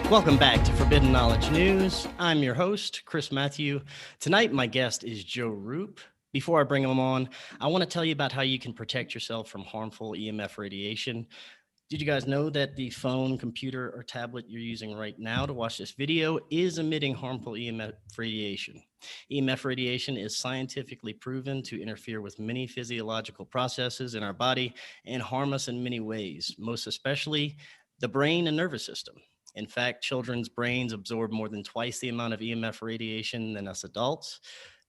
Welcome back to Forbidden Knowledge News. I'm your host, Chris Matthew. Tonight, my guest is Joe Rupe. Before I bring him on, I want to tell you about how you can protect yourself from harmful EMF radiation. Did you guys know that the phone, computer, or tablet you're using right now to watch this video is emitting harmful EMF radiation? EMF radiation is scientifically proven to interfere with many physiological processes in our body and harm us in many ways, most especially the brain and nervous system. In fact, children's brains absorb more than twice the amount of EMF radiation than us adults,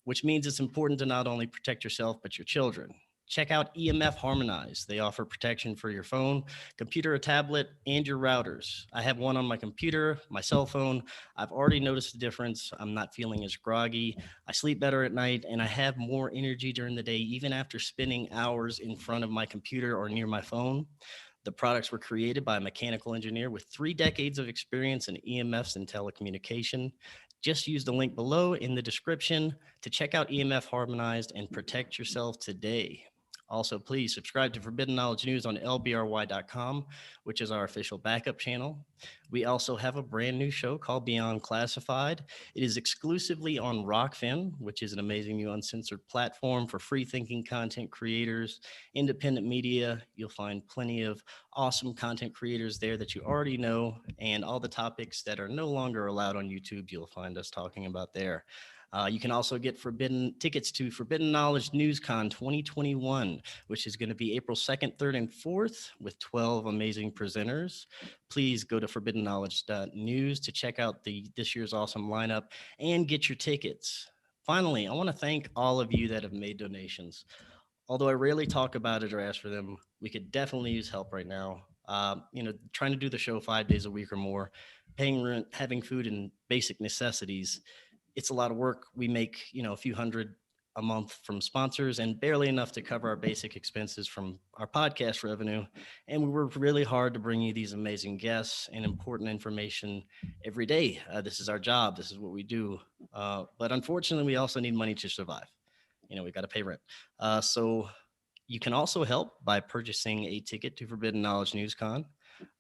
which means it's important to not only protect yourself, but your children. Check out EMF Harmonize. They offer protection for your phone, computer, or tablet, and your routers. I have one on my computer, my cell phone. I've already noticed the difference. I'm not feeling as groggy. I sleep better at night, and I have more energy during the day, even after spending hours in front of my computer or near my phone. The products were created by a mechanical engineer with 3 decades of experience in EMFs and telecommunication. Just use the link below in the description to check out EMF Harmonized and protect yourself today. Also, please subscribe to Forbidden Knowledge News on lbry.com, which is our official backup channel. We also have a brand new show called Beyond Classified. It is exclusively on Rokfin, which is an amazing new uncensored platform for free-thinking content creators, independent media. You'll find plenty of awesome content creators there that you already know, and all the topics that are no longer allowed on YouTube, you'll find us talking about there. You can also get tickets to Forbidden Knowledge NewsCon 2021, which is going to be April 2nd, 3rd, and 4th with 12 amazing presenters. Please go to forbiddenknowledge.news to check out this year's awesome lineup and get your tickets. Finally, I want to thank all of you that have made donations. Although I rarely talk about it or ask for them, we could definitely use help right now. Trying to do the show 5 days a week or more, paying rent, having food and basic necessities. It's a lot of work. We make, a few hundred a month from sponsors and barely enough to cover our basic expenses from our podcast revenue. And we work really hard to bring you these amazing guests and important information every day. This is our job. This is what we do. But unfortunately, we also need money to survive. We got to pay rent. So you can also help by purchasing a ticket to Forbidden Knowledge NewsCon.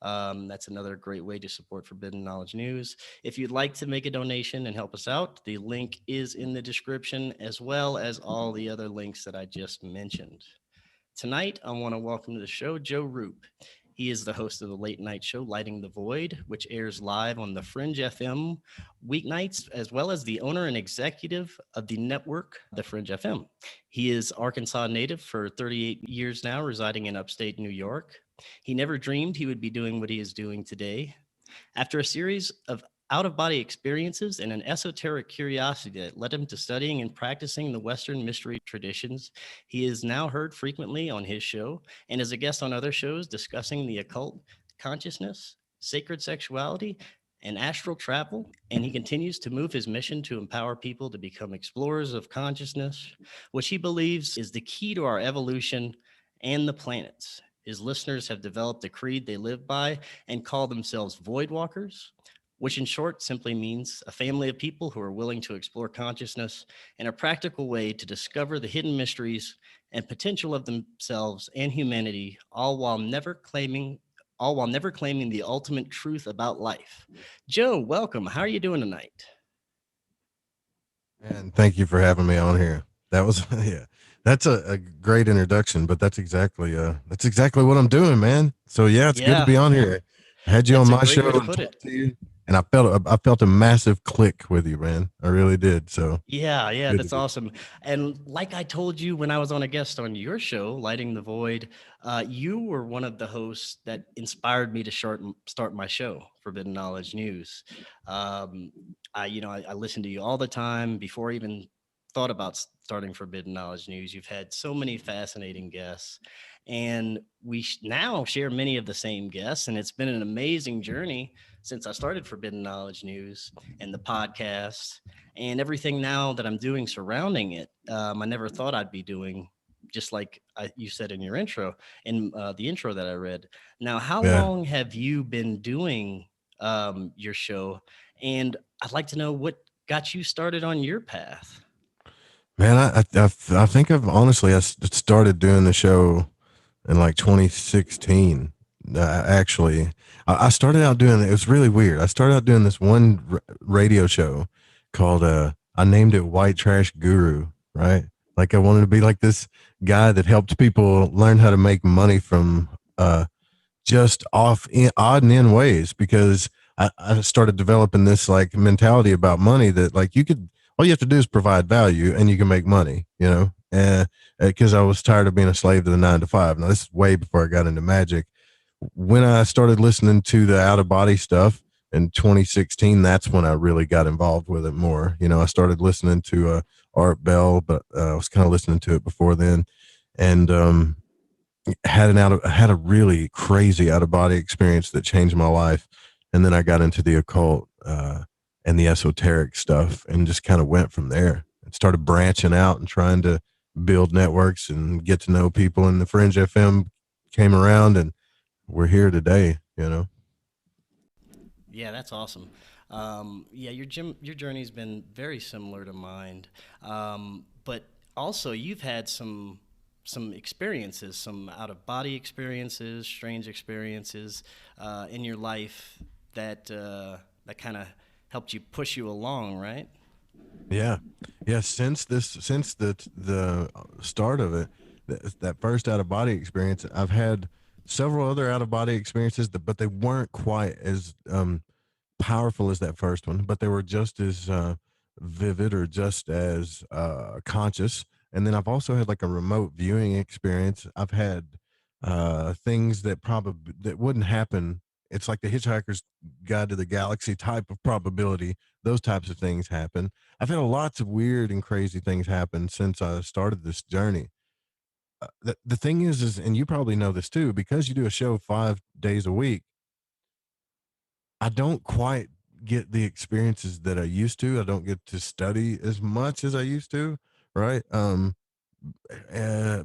That's another great way to support Forbidden Knowledge News. If you'd like to make a donation and help us out, the link is in the description, as well as all the other links that I just mentioned. Tonight, I want to welcome to the show Joe Rupe. He is the host of the late night show Lighting the Void, which airs live on the Fringe FM weeknights, as well as the owner and executive of the network, the Fringe FM. He is Arkansas native for 38 years now, residing in upstate New York. He never dreamed he would be doing what he is doing today. After a series of out-of-body experiences and an esoteric curiosity that led him to studying and practicing the Western mystery traditions, he is now heard frequently on his show and as a guest on other shows discussing the occult, consciousness, sacred sexuality, and astral travel. And he continues to move his mission to empower people to become explorers of consciousness, which he believes is the key to our evolution and the planet's. His listeners have developed a creed they live by and call themselves void walkers, which in short simply means a family of people who are willing to explore consciousness in a practical way to discover the hidden mysteries and potential of themselves and humanity, all while never claiming the ultimate truth about life. Joe, welcome. How are you doing tonight? And thank you for having me on here. That was yeah. That's a great introduction, but that's exactly what I'm doing, man. So yeah, it's good to be on here. I had you That's on my a great show way to and put talk it. to you, and I felt a massive click with you, man. I really did. So Yeah, good to that's be. awesome. And like I told you when I was on a guest on your show, Lighting the Void, you were one of the hosts that inspired me to start my show, Forbidden Knowledge News. I listen to you all the time before I even thought about starting Forbidden Knowledge News. You've had so many fascinating guests, and we now share many of the same guests, and it's been an amazing journey since I started Forbidden Knowledge News and the podcast and everything now that I'm doing surrounding it. I never thought I'd be doing, just like you said in your intro, in the intro that I read. Now, how Yeah, long have you been doing your show? And I'd like to know what got you started on your path. man. I think I started doing the show in like 2016. Actually, I started out doing it. It was really weird. I started out doing this one radio show called I named it White Trash Guru, right? Like I wanted to be like this guy that helped people learn how to make money from just off in odd and in ways, because I started developing this like mentality about money that like you could, all you have to do is provide value and you can make money, you know. And because I was tired of being a slave to the 9 to 5. Now this is way before I got into Magick. When I started listening to the out of body stuff in 2016, that's when I really got involved with it more. You know, I started listening to Art Bell, but I was kind of listening to it before then, and had a really crazy out of body experience that changed my life. And then I got into the occult and the esoteric stuff, and just kind of went from there and started branching out and trying to build networks and get to know people. And the Fringe FM came around, and we're here today, you know. Yeah, that's awesome. Yeah, your journey's been very similar to mine, but also you've had some experiences, some out of body experiences, strange experiences in your life that kind of helped you push you along, right? Yeah, yeah. Since the start of it, that first out of body experience, I've had several other out of body experiences, but they weren't quite as powerful as that first one, but they were just as vivid or just as conscious. And then I've also had like a remote viewing experience. I've had things that probably that wouldn't happen. It's like the Hitchhiker's Guide to the Galaxy type of probability. Those types of things happen. I've had lots of weird and crazy things happen since I started this journey. The thing is, and you probably know this too, because you do a show 5 days a week, I don't quite get the experiences that I used to. I don't get to study as much as I used to, right?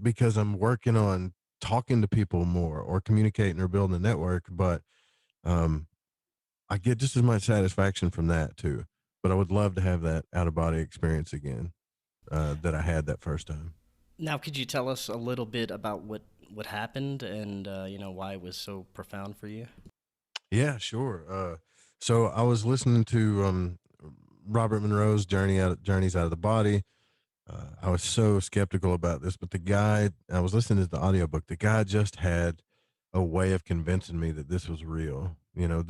Because I'm working on talking to people more or communicating or building a network, but um, I get just as much satisfaction from that too. But I would love to have that out of body experience again that I had that first time. Now, could you tell us a little bit about what happened and why it was so profound for you? Yeah, sure. So I was listening to Robert Monroe's Journeys Out of the Body. I was so skeptical about this, but the guy, I was listening to the audiobook, the guy just had a way of convincing me that this was real. You know,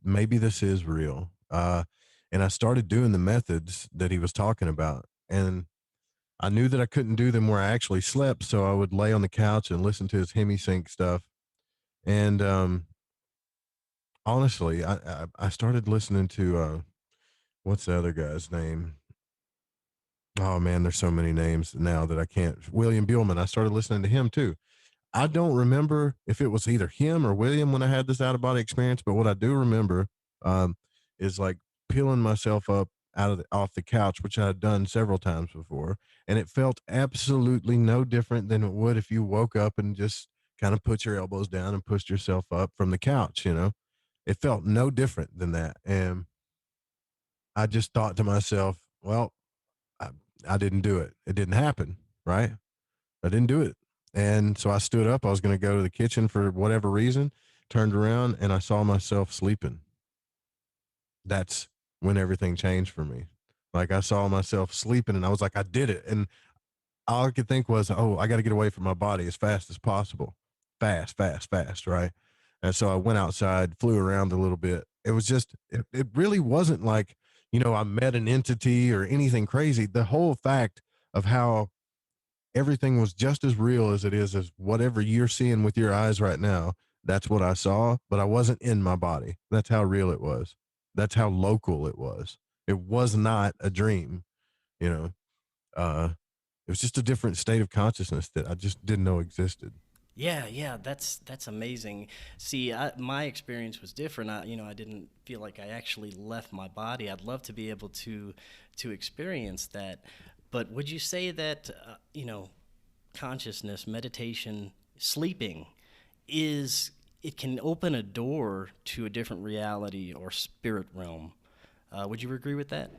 maybe this is real. And I started doing the methods that he was talking about. And I knew that I couldn't do them where I actually slept. So I would lay on the couch and listen to his hemisync stuff. And honestly, I started listening to, what's the other guy's name? Oh man, there's so many names now that I can't. William Buellman. I started listening to him too. I don't remember if it was either him or William when I had this out of body experience, but what I do remember um, is like peeling myself up off the couch, which I had done several times before, and it felt absolutely no different than it would if you woke up and just kind of put your elbows down and pushed yourself up from the couch. You know, it felt no different than that, and I just thought to myself, well, I, I didn't do it. It didn't happen, right? I didn't do it. And so I stood up. I was going to go to the kitchen for whatever reason, turned around, and I saw myself sleeping. That's when everything changed for me. Like I saw myself sleeping, and I was like, I did it. And all I could think was, oh, I got to get away from my body as fast as possible. Fast, fast, fast, right? And so I went outside, flew around a little bit. It was just, it really wasn't like, I met an entity or anything crazy. The whole fact of how everything was just as real as it is as whatever you're seeing with your eyes right now. That's what I saw, but I wasn't in my body. That's how real it was. That's how local it was. It was not a dream, you know. Uh, it was just a different state of consciousness that I just didn't know existed. Yeah, yeah, that's amazing. See, my experience was different. I didn't feel like I actually left my body. I'd love to be able to experience that. But would you say that consciousness, meditation, sleeping is it can open a door to a different reality or spirit realm? Would you agree with that?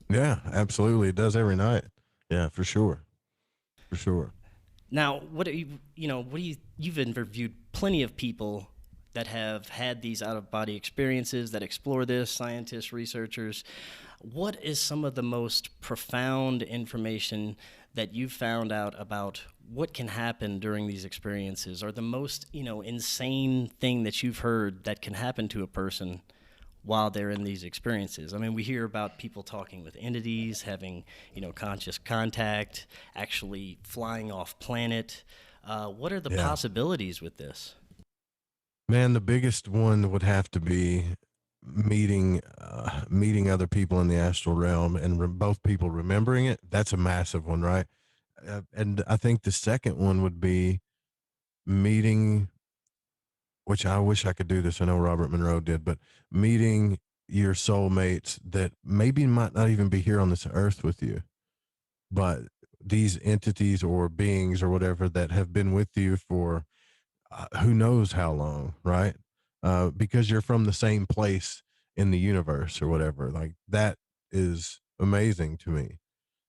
Yeah, absolutely. It does every night. Yeah, for sure. For sure. Now, what do you, you've interviewed plenty of people that have had these out of body experiences that explore this, scientists, researchers. What is some of the most profound information that you found out about what can happen during these experiences, or the most, insane thing that you've heard that can happen to a person while they're in these experiences? I mean, we hear about people talking with entities, having, conscious contact, actually flying off planet. What are the Yeah. possibilities with this? Man, the biggest one would have to be meeting other people in the astral realm and both people remembering it. That's a massive one, right? And I think the second one would be meeting, which I wish I could do this. I know Robert Monroe did, but meeting your soulmates that maybe might not even be here on this earth with you, but these entities or beings or whatever that have been with you for who knows how long, right? Because you're from the same place in the universe or whatever. Like that is amazing to me.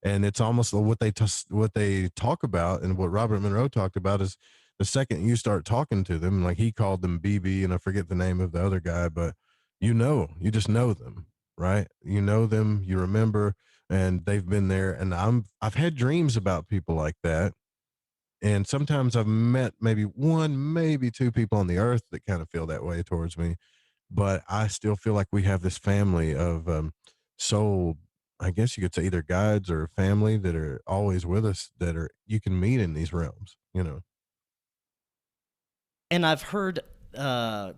And it's almost what they talk about, and what Robert Monroe talked about is the second you start talking to them, like he called them BB, and I forget the name of the other guy, but you just know them, right? You know them, you remember, and they've been there. And I've had dreams about people like that, and sometimes I've met maybe one, maybe two people on the earth that kind of feel that way towards me, but I still feel like we have this family of soul, I guess you could say either guides or family that are always with us that are you can meet in these realms. And I've heard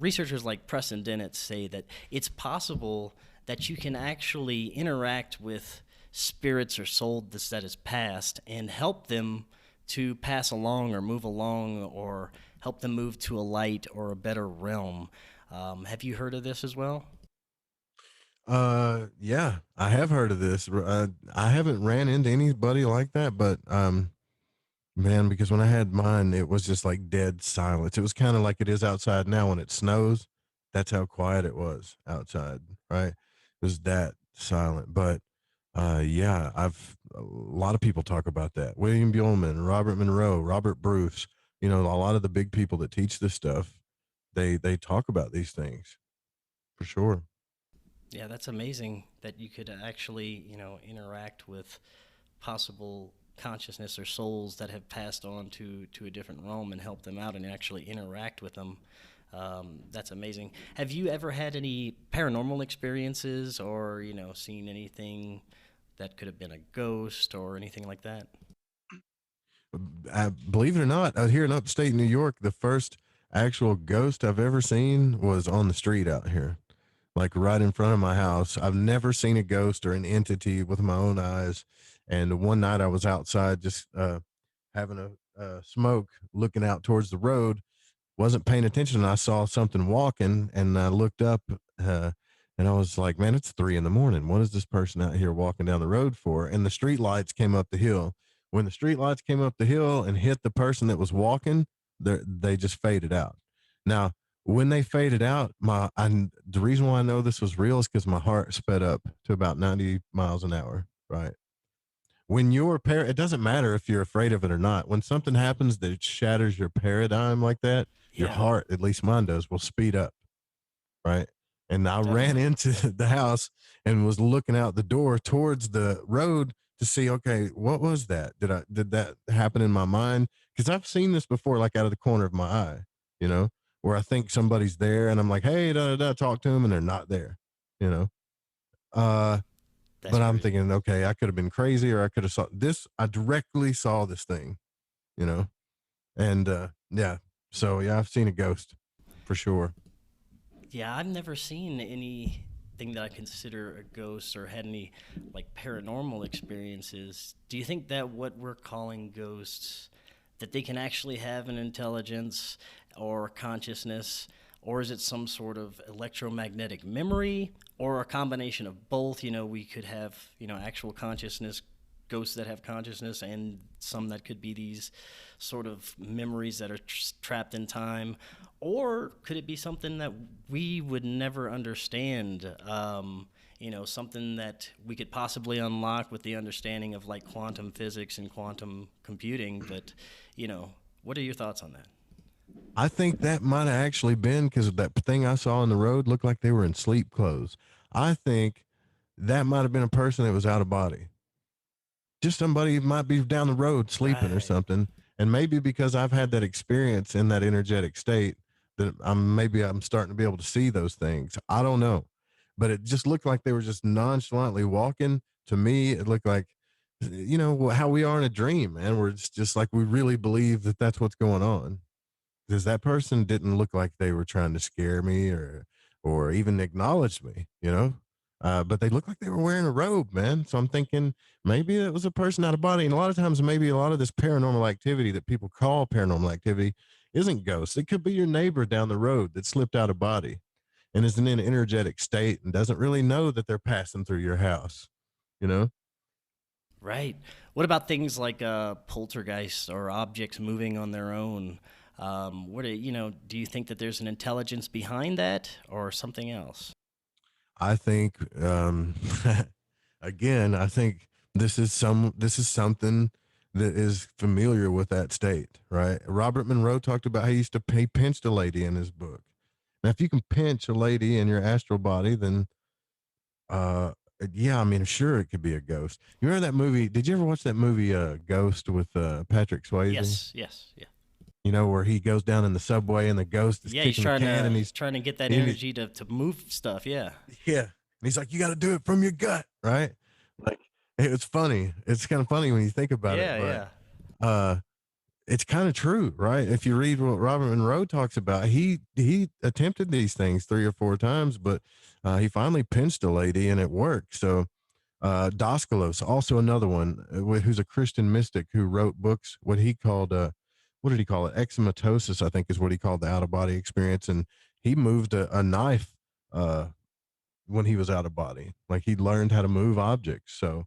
researchers like Preston Dennett say that it's possible that you can actually interact with spirits or souls that has passed and help them to pass along or move along, or help them move to a light or a better realm. Have you heard of this as well? Yeah, I have heard of this. I haven't ran into anybody like that, but man, because when I had mine, it was just like dead silence. It was kind of like it is outside now when it snows. That's how quiet it was outside, right? It was that silent. But yeah, a lot of people talk about that. William Buellman, Robert Monroe, Robert Bruce, a lot of the big people that teach this stuff, they talk about these things for sure. Yeah, that's amazing that you could actually, interact with possible consciousness or souls that have passed on to a different realm and help them out and actually interact with them. That's amazing. Have you ever had any paranormal experiences, or seen anything that could have been a ghost or anything like that? Believe it or not, out here in upstate New York, the first actual ghost I've ever seen was on the street out here, like right in front of my house. I've never seen a ghost or an entity with my own eyes. And one night I was outside just having a smoke, looking out towards the road, wasn't paying attention. And I saw something walking, and I looked up, and I was like, man, it's 3 in the morning. What is this person out here walking down the road for? And the street lights came up the hill. When the street lights came up the hill and hit the person that was walking, they just faded out. Now, when they faded out, the reason why I know this was real is because my heart sped up to about 90 miles an hour, right? When it doesn't matter if you're afraid of it or not. When something happens that shatters your paradigm like that, your Yeah, heart, at least mine does, will speed up, right? And I ran definitely. into the house and was looking out the door towards the road to see, okay, what was that? Did that happen in my mind? Because I've seen this before, like out of the corner of my eye, you know, where I think somebody's there and I'm like, hey, da da da, talk to them, and they're not there, you know. Uh, That's but I'm crazy. thinking, okay, I could have been crazy, or I could have saw this. I directly saw this thing, you know, and yeah. So yeah, I've seen a ghost for sure. Yeah, I've never seen anything that I consider a ghost or had any like paranormal experiences. Do you think that what we're calling ghosts, that they can actually have an intelligence or consciousness, or is it some sort of electromagnetic memory, or a combination of both? We could have, actual consciousness, ghosts that have consciousness, and some that could be these sort of memories that are trapped in time. Or could it be something that we would never understand? Something that we could possibly unlock with the understanding of like quantum physics and quantum computing. But, what are your thoughts on that? I think that might have actually been because that thing I saw on the road looked like they were in sleep clothes. I think that might have been a person that was out of body. Just somebody who might be down the road sleeping or Right. something. And maybe because I've had that experience in that energetic state that I'm starting to be able to see those things. I don't know. But it just looked like they were just nonchalantly walking. To me, it looked like, how we are in a dream, man. We're just like we really believe that that's what's going on, because that person didn't look like they were trying to scare me or even acknowledge me. But they looked like they were wearing a robe, man. So I'm thinking maybe it was a person out of body. And a lot of times, maybe a lot of this paranormal activity that people call paranormal activity isn't ghosts. It could be your neighbor down the road that slipped out of body and is in an energetic state and doesn't really know that they're passing through your house. You know, Right. What about things like poltergeists or objects moving on their own? Do you think that there's an intelligence behind that or something else? I think again, I think this is something that is familiar with that state, right? Robert Monroe talked about how he pinched a lady in his book. Now, if you can pinch a lady in your astral body, then uh, yeah, I mean, sure, it could be a ghost. You remember that movie? Did you ever watch that movie, Ghost, with Patrick Swayze? Yes, yes, yeah. Where he goes down in the subway and the ghost is Yeah, he's kicking the can, and trying to get that he, energy to move stuff, yeah. yeah. And he's like, you got to do it from your gut, right? Like, it's funny. It's kind of funny when you think about it, Yeah, but yeah. uh, it's kind of true, right? If you read what Robert Monroe talks about, he attempted these things 3 or 4 times, but he finally pinched a lady and it worked. So Daskalos, also another one, who's a Christian mystic who wrote books, what did he call it? Exematosis, I think is what he called the out of body experience. And he moved a knife uh, when he was out of body. Like he learned how to move objects. So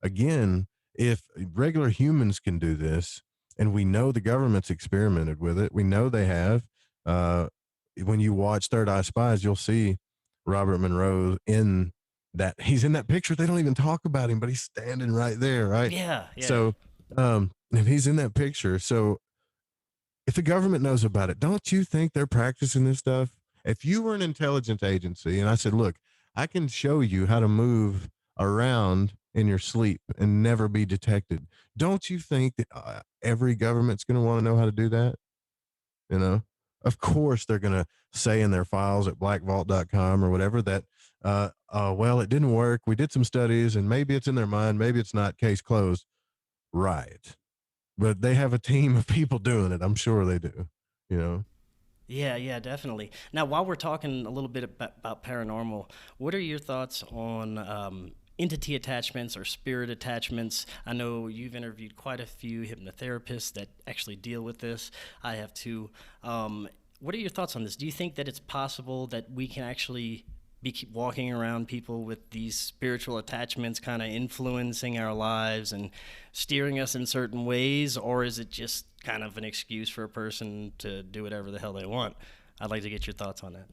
again, if regular humans can do this, and we know the government's experimented with it, we know they have. Uh, when you watch Third Eye Spies, you'll see Robert Monroe in that. He's in that picture. They don't even talk about him, but he's standing right there, right? Yeah, yeah. So, if he's in that picture, so if the government knows about it, don't you think they're practicing this stuff? If you were an intelligence agency and I said, look, I can show you how to move around in your sleep and never be detected, don't you think that every government's going to want to know how to do that? You know, of course, they're going to say in their files at blackvault.com or whatever that, well, it didn't work. We did some studies and maybe it's in their mind. Maybe it's not, case closed. Right. But they have a team of people doing it. I'm sure they do, you know? Yeah, yeah, definitely. Now, while we're talking a little bit about paranormal, what are your thoughts on entity attachments or spirit attachments? I know you've interviewed quite a few hypnotherapists that actually deal with this. I have too. What are your thoughts on this? Do you think that it's possible that we can actually keep walking around people with these spiritual attachments kind of influencing our lives and steering us in certain ways, or is it just kind of an excuse for a person to do whatever the hell they want? I'd like to get your thoughts on that.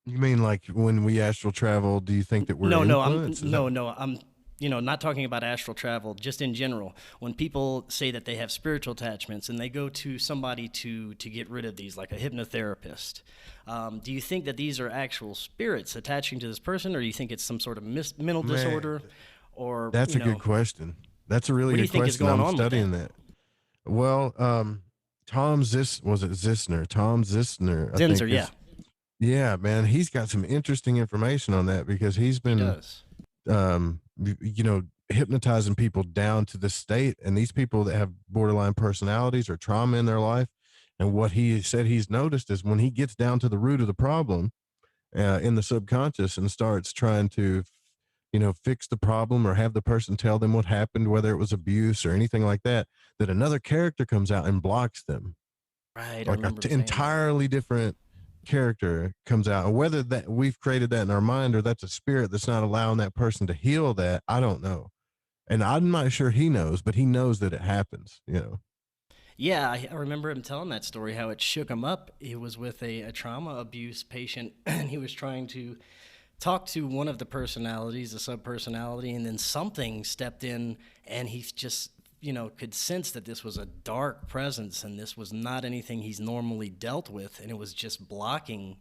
You mean like when we astral travel, do you think that we're No, no, influenced? Is that I'm not talking about astral travel, just in general. When people say that they have spiritual attachments and they go to somebody to get rid of these, like a hypnotherapist, do you think that these are actual spirits attaching to this person, or do you think it's some sort of mental man? disorder, or That's a good question. That's a really what do you good think is question. going I'm on with that? studying that. Well, was it Zissner? Tom Zissner, I think Zinzer, yeah, is, yeah, man. He's got some interesting information on that because he's he been, does. hypnotizing people down to the state, and these people that have borderline personalities or trauma in their life. And what he said he's noticed is when he gets down to the root of the problem in the subconscious and starts trying to, fix the problem or have the person tell them what happened, whether it was abuse or anything like that, that another character comes out and blocks them. Right, I Like remember him saying that. entirely different character comes out. And whether that we've created that in our mind or that's a spirit that's not allowing that person to heal that, I don't know. And I'm not sure he knows, but he knows that it happens. Yeah, I remember him telling that story, how it shook him up. He was with a trauma abuse patient, and he was trying to talk to one of the personalities, the subpersonality, and then something stepped in, and he just could sense that this was a dark presence and this was not anything he's normally dealt with, and it was just blocking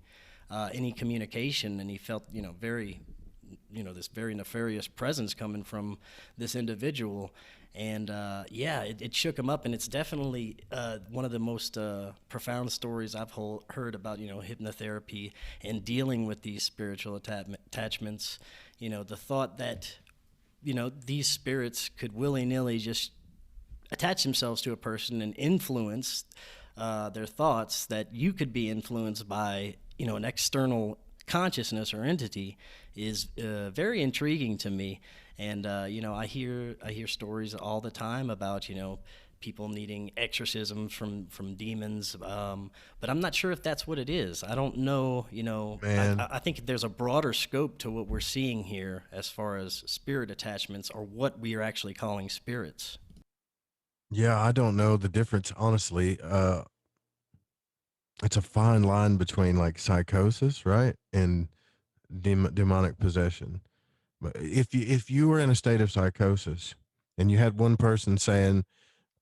any communication. And he felt, very, this very nefarious presence coming from this individual. And yeah, it shook him up, and it's definitely one of the most profound stories I've heard about, hypnotherapy and dealing with these spiritual attachments. The thought that, these spirits could willy-nilly just attach themselves to a person and influence their thoughts, that you could be influenced by, an external consciousness or entity, is very intriguing to me. And I hear stories all the time about people needing exorcism from demons, but I'm not sure if that's what it is. I don't know. Man. I think there's a broader scope to what we're seeing here as far as spirit attachments, or what we are actually calling spirits. Yeah, I don't know the difference, honestly. It's a fine line between like psychosis, right, and demonic possession. But if you were in a state of psychosis and you had one person saying,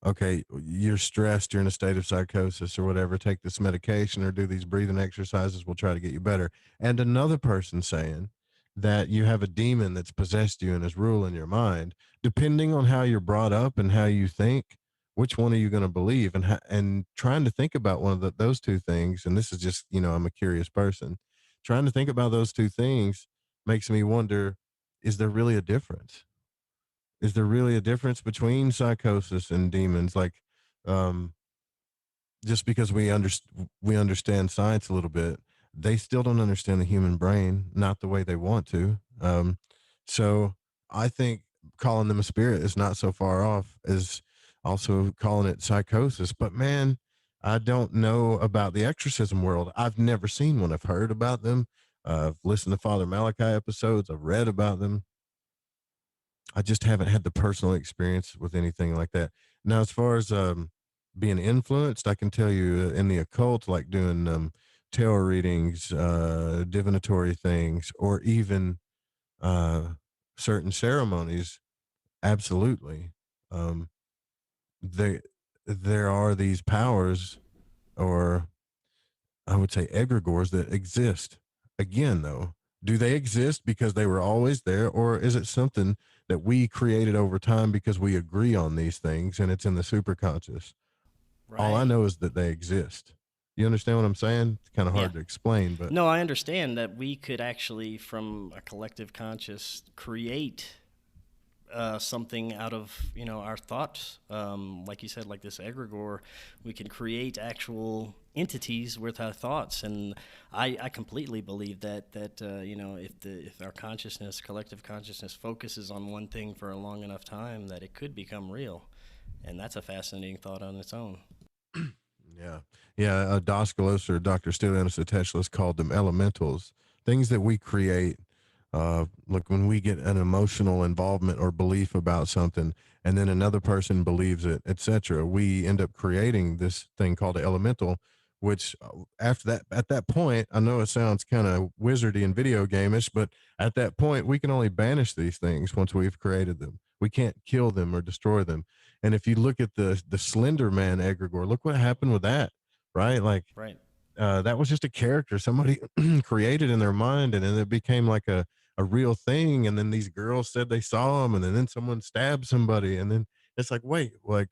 okay, you're stressed, you're in a state of psychosis or whatever, take this medication or do these breathing exercises, we'll try to get you better. And another person saying that you have a demon that's possessed you and is ruling your mind, depending on how you're brought up and how you think, which one are you going to believe? And trying to think about one of those two things, and this is just, I'm a curious person, trying to think about those two things makes me wonder, is there really a difference? Is there really a difference between psychosis and demons? Like, um, just because we understand science a little bit, they still don't understand the human brain, not the way they want to. So I think calling them a spirit is not so far off as also calling it psychosis. But man, I don't know about the exorcism world. I've never seen one. I've heard about them. I've listened to Father Malachi episodes. I've read about them. I just haven't had the personal experience with anything like that. Now, as far as being influenced, I can tell you in the occult, like doing tarot readings, divinatory things, or even uh, certain ceremonies. Absolutely, um, they there are these powers, or I would say egregores, that exist. Again, though, do they exist because they were always there, or is it something that we created over time because we agree on these things and it's in the superconscious? All I Right. know is that they exist. You understand what I'm saying? It's kind of Yeah. hard to explain, but No, I understand that we could actually, from a collective conscious, create something out of our thoughts. Like you said, like this egregore, we can create actual entities with our thoughts. And I completely believe that if our consciousness, collective consciousness, focuses on one thing for a long enough time, that it could become real. And that's a fascinating thought on its own. yeah, yeah. Dascalos or Dr. Stylianos Teschlis called them elementals, things that we create. Like when we get an emotional involvement or belief about something, and then another person believes it, etc., we end up creating this thing called an elemental. Which after that, at that point, I know it sounds kind of wizardy and video gameish, but at that point, we can only banish these things once we've created them. We can't kill them or destroy them. And if you look at the Slender Man egregore, look what happened with that, right? Like Right. that was just a character somebody created in their mind, and then it became like a real thing. And then these girls said they saw him, and then someone stabbed somebody, and then it's like, wait, like,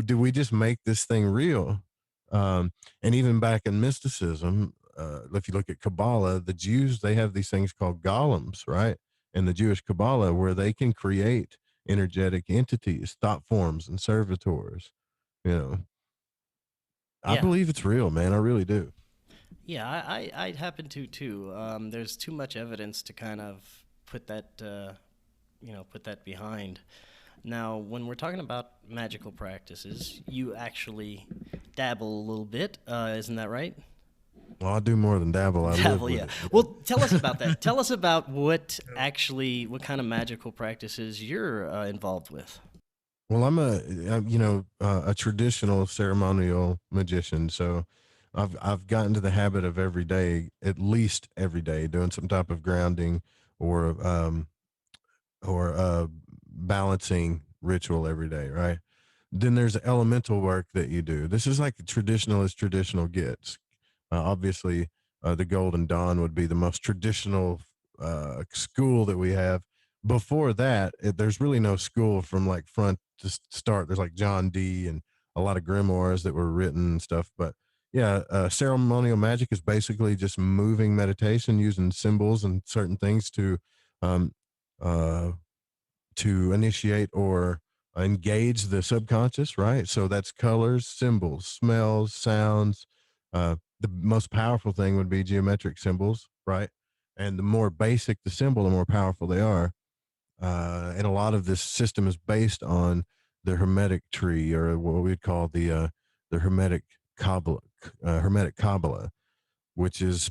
did we just make this thing real? And even back in mysticism, if you look at Kabbalah, the Jews, they have these things called golems, right? In the Jewish Kabbalah, where they can create energetic entities, thought forms, and servitors. You know, I Yeah. believe it's real, man. I really do. Yeah, I happen to too. There's too much evidence to kind of put that, put that behind. Now, when we're talking about magical practices, you actually dabble a little bit, isn't that right? Well, I do more than dabble. I live Dabble, with yeah. it. Well, tell us about that. Tell us about what kind of magical practices you're involved with. Well, a traditional ceremonial magician. So I've gotten to the habit of every day, at least every day, doing some type of grounding or or balancing ritual every day, right? Then there's elemental work that you do. This is like traditional as traditional gets. Obviously, the Golden Dawn would be the most traditional school that we have. Before that, there's really no school from like front to start. There's like John Dee and a lot of grimoires that were written and stuff. But yeah, ceremonial magic is basically just moving meditation using symbols and certain things um, uh, to initiate or engage the subconscious, right? So that's colors, symbols, smells, sounds. The most powerful thing would be geometric symbols, right? And the more basic the symbol, the more powerful they are. And a lot of this system is based on the Hermetic tree, or what we'd call the Hermetic Kabbalah, which is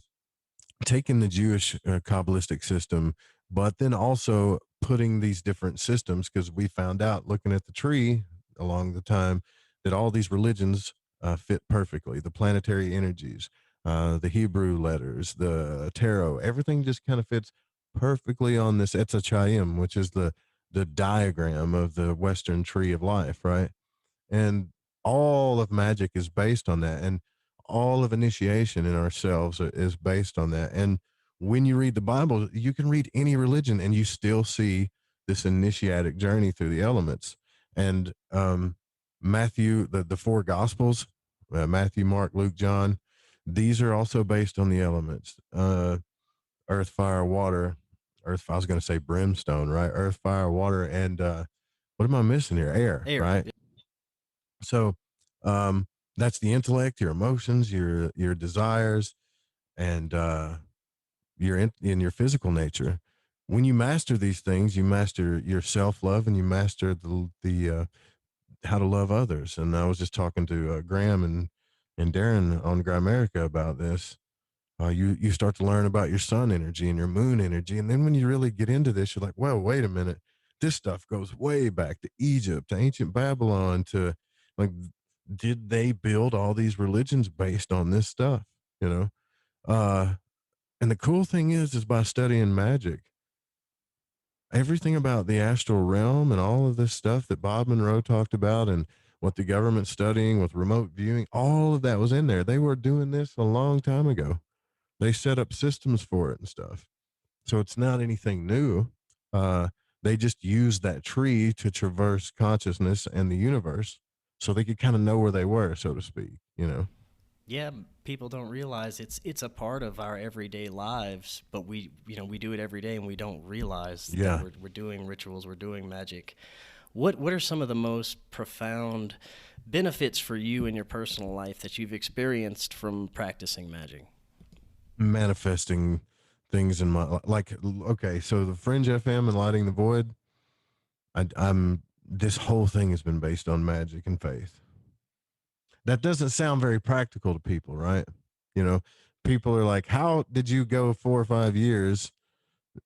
taking the Jewish Kabbalistic system, but then also putting these different systems, because we found out looking at the tree along the time that all these religions fit perfectly. The planetary energies, the Hebrew letters, the tarot, everything just kind of fits perfectly on this Etz Chaim, which is the diagram of the Western tree of life, right? And all of magic is based on that, and all of initiation in ourselves is based on that. And when you read the Bible, you can read any religion and you still see this initiatic journey through the elements. And Matthew, the four gospels, Matthew, Mark, Luke, John, these are also based on the elements: earth, fire, water. Earth, I was going to say brimstone, right? Earth, fire, water, and what am I missing here? Air, Air. right? So um, that's the intellect, your emotions, your desires, and in your physical nature. When you master these things, you master your self love, and you master the how to love others. And I was just talking to Graham and Darren on Grimerica about this. You start to learn about your sun energy and your moon energy, and then when you really get into this, you're like, well, wait a minute, this stuff goes way back to Egypt, to ancient Babylon, to like, did they build all these religions based on this stuff? You know, uh, and the cool thing is by studying magic, everything about the astral realm and all of this stuff that Bob Monroe talked about and what the government's studying with remote viewing, all of that was in there. They were doing this a long time ago. They set up systems for it and stuff. So it's not anything new. Uh, they just use that tree to traverse consciousness and the universe so they could kind of know where they were, so to speak, you know? Yeah, people don't realize it's a part of our everyday lives, but we do it every day and we don't realize that Yeah. we're doing rituals, we're doing magic. What are some of the most profound benefits for you in your personal life that you've experienced from practicing magic? Manifesting things in my, like, okay, so the Fringe FM and Lighting the Void, this whole thing has been based on magic and faith. That doesn't sound very practical to people, right? You know, people are like, how did you go 4 or 5 years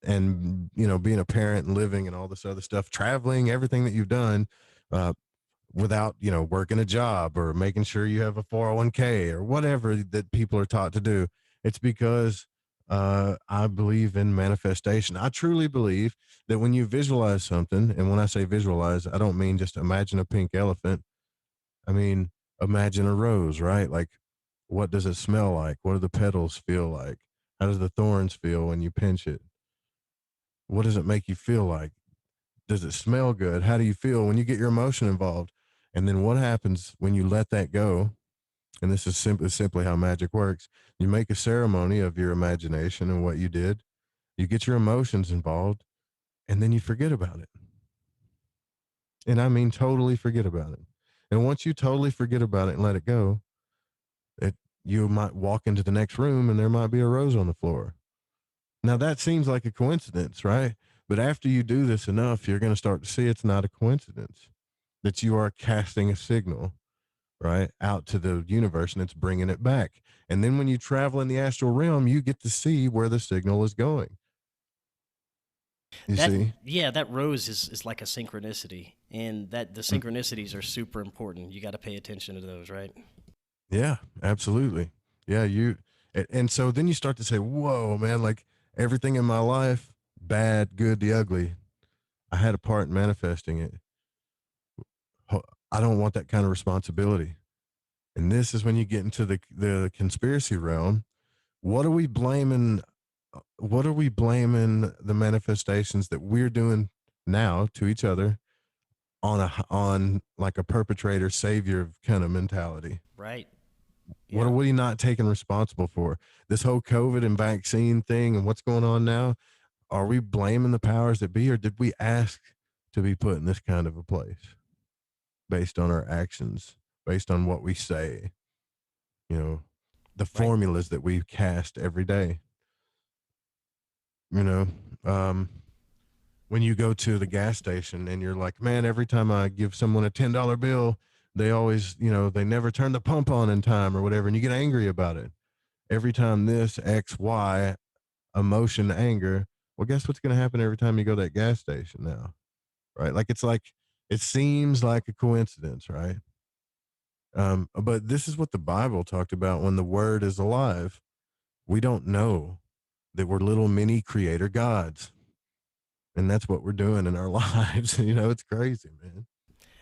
and, being a parent and living and all this other stuff, traveling, everything that you've done, uh, without, working a job or making sure you have a 401k or whatever that people are taught to do? It's because I believe in manifestation. I truly believe that when you visualize something, and when I say visualize, I don't mean just imagine a pink elephant. I mean, imagine a rose, right? Like, what does it smell like? What do the petals feel like? How does the thorns feel when you pinch it? What does it make you feel like? Does it smell good? How do you feel when you get your emotion involved? And then what happens when you let that go? And this is simply how magic works. You make a ceremony of your imagination and what you did. You get your emotions involved, and then you forget about it. And I mean totally forget about it. And once you totally forget about it and let it go, it you might walk into the next room and there might be a rose on the floor. Now that seems like a coincidence, right? But after you do this enough, you're going to start to see it's not a coincidence, that you are casting a signal, right, out to the universe, and it's bringing it back. And then when you travel in the astral realm, you get to see where the signal is going. You That see? yeah, that rose is like a synchronicity, and that the Mm, synchronicities are super important. You got to pay attention to those, right? yeah, absolutely. Yeah, and so then you start to say, "Whoa, man, like everything in my life, bad, good, the ugly, I had a part in manifesting it. I don't want that kind of responsibility. And this is when you get into the conspiracy realm. What are we blaming? What are we blaming the manifestations that we're doing now to each other on like a perpetrator savior kind of mentality? Right. What are Yeah. we not taking responsible for? This whole COVID and vaccine thing and what's going on now, are we blaming the powers that be, or did we ask to be put in this kind of a place based on our actions, based on what we say, you know, the Right. formulas that we cast every day, you know? Um, when you go to the gas station and you're like, man, every time I give someone a $10 bill, they always, they never turn the pump on in time or whatever, and you get angry about it. Every time this X, Y, emotion, anger, well, guess what's going to happen every time you go to that gas station now, right? Like, it seems like a coincidence, right? But this is what the Bible talked about when the word is alive. We don't know that we're little mini creator gods. And that's what we're doing in our lives. It's crazy, man.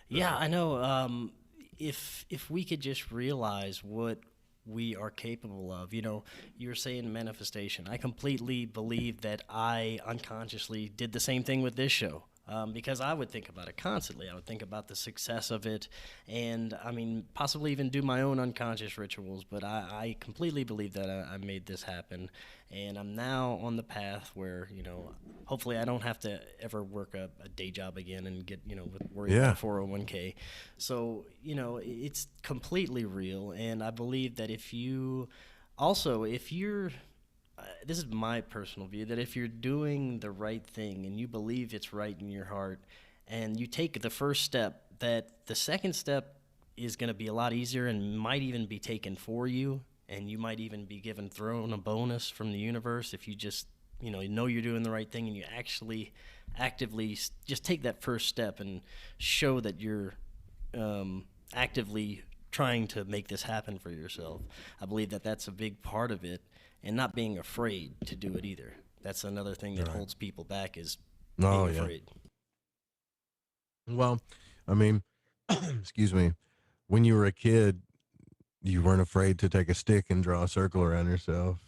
Yeah, I know. If we could just realize what we are capable of, you're saying manifestation. I completely believe that I unconsciously did the same thing with this show. Because I would think about it constantly. I would think about the success of it, and I mean, possibly even do my own unconscious rituals. But I completely believe that I made this happen, and I'm now on the path where hopefully I don't have to ever work a day job again and get worry about Yeah. a 401k. So it's completely real, and I believe that if you're this is my personal view, that if you're doing the right thing and you believe it's right in your heart and you take the first step, that the second step is going to be a lot easier and might even be taken for you, and you might even be thrown a bonus from the universe if you just know you're doing the right thing and you actually actively just take that first step and show that you're actively trying to make this happen for yourself. I believe that that's a big part of it, and not being afraid to do it either. That's another thing that Right. holds people back, is Oh, being yeah. afraid. Well, I mean, excuse me, when you were a kid, you weren't afraid to take a stick and draw a circle around yourself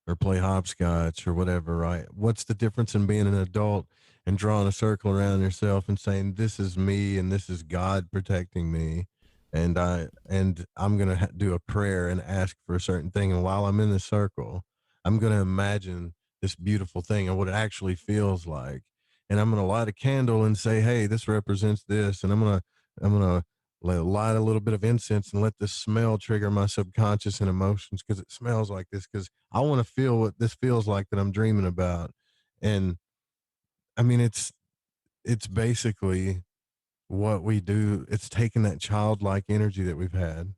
or play hopscotch or whatever, right? What's the difference in being an adult and drawing a circle around yourself and saying, this is me and this is God protecting me? And I'm going to do a prayer and ask for a certain thing. And while I'm in the circle, I'm going to imagine this beautiful thing and what it actually feels like. And I'm going to light a candle and say, hey, this represents this. And I'm going to light a little bit of incense and let this smell trigger my subconscious and emotions because it smells like this, because I want to feel what this feels like that I'm dreaming about. And I mean, it's basically what we do. It's taking that childlike energy that we've had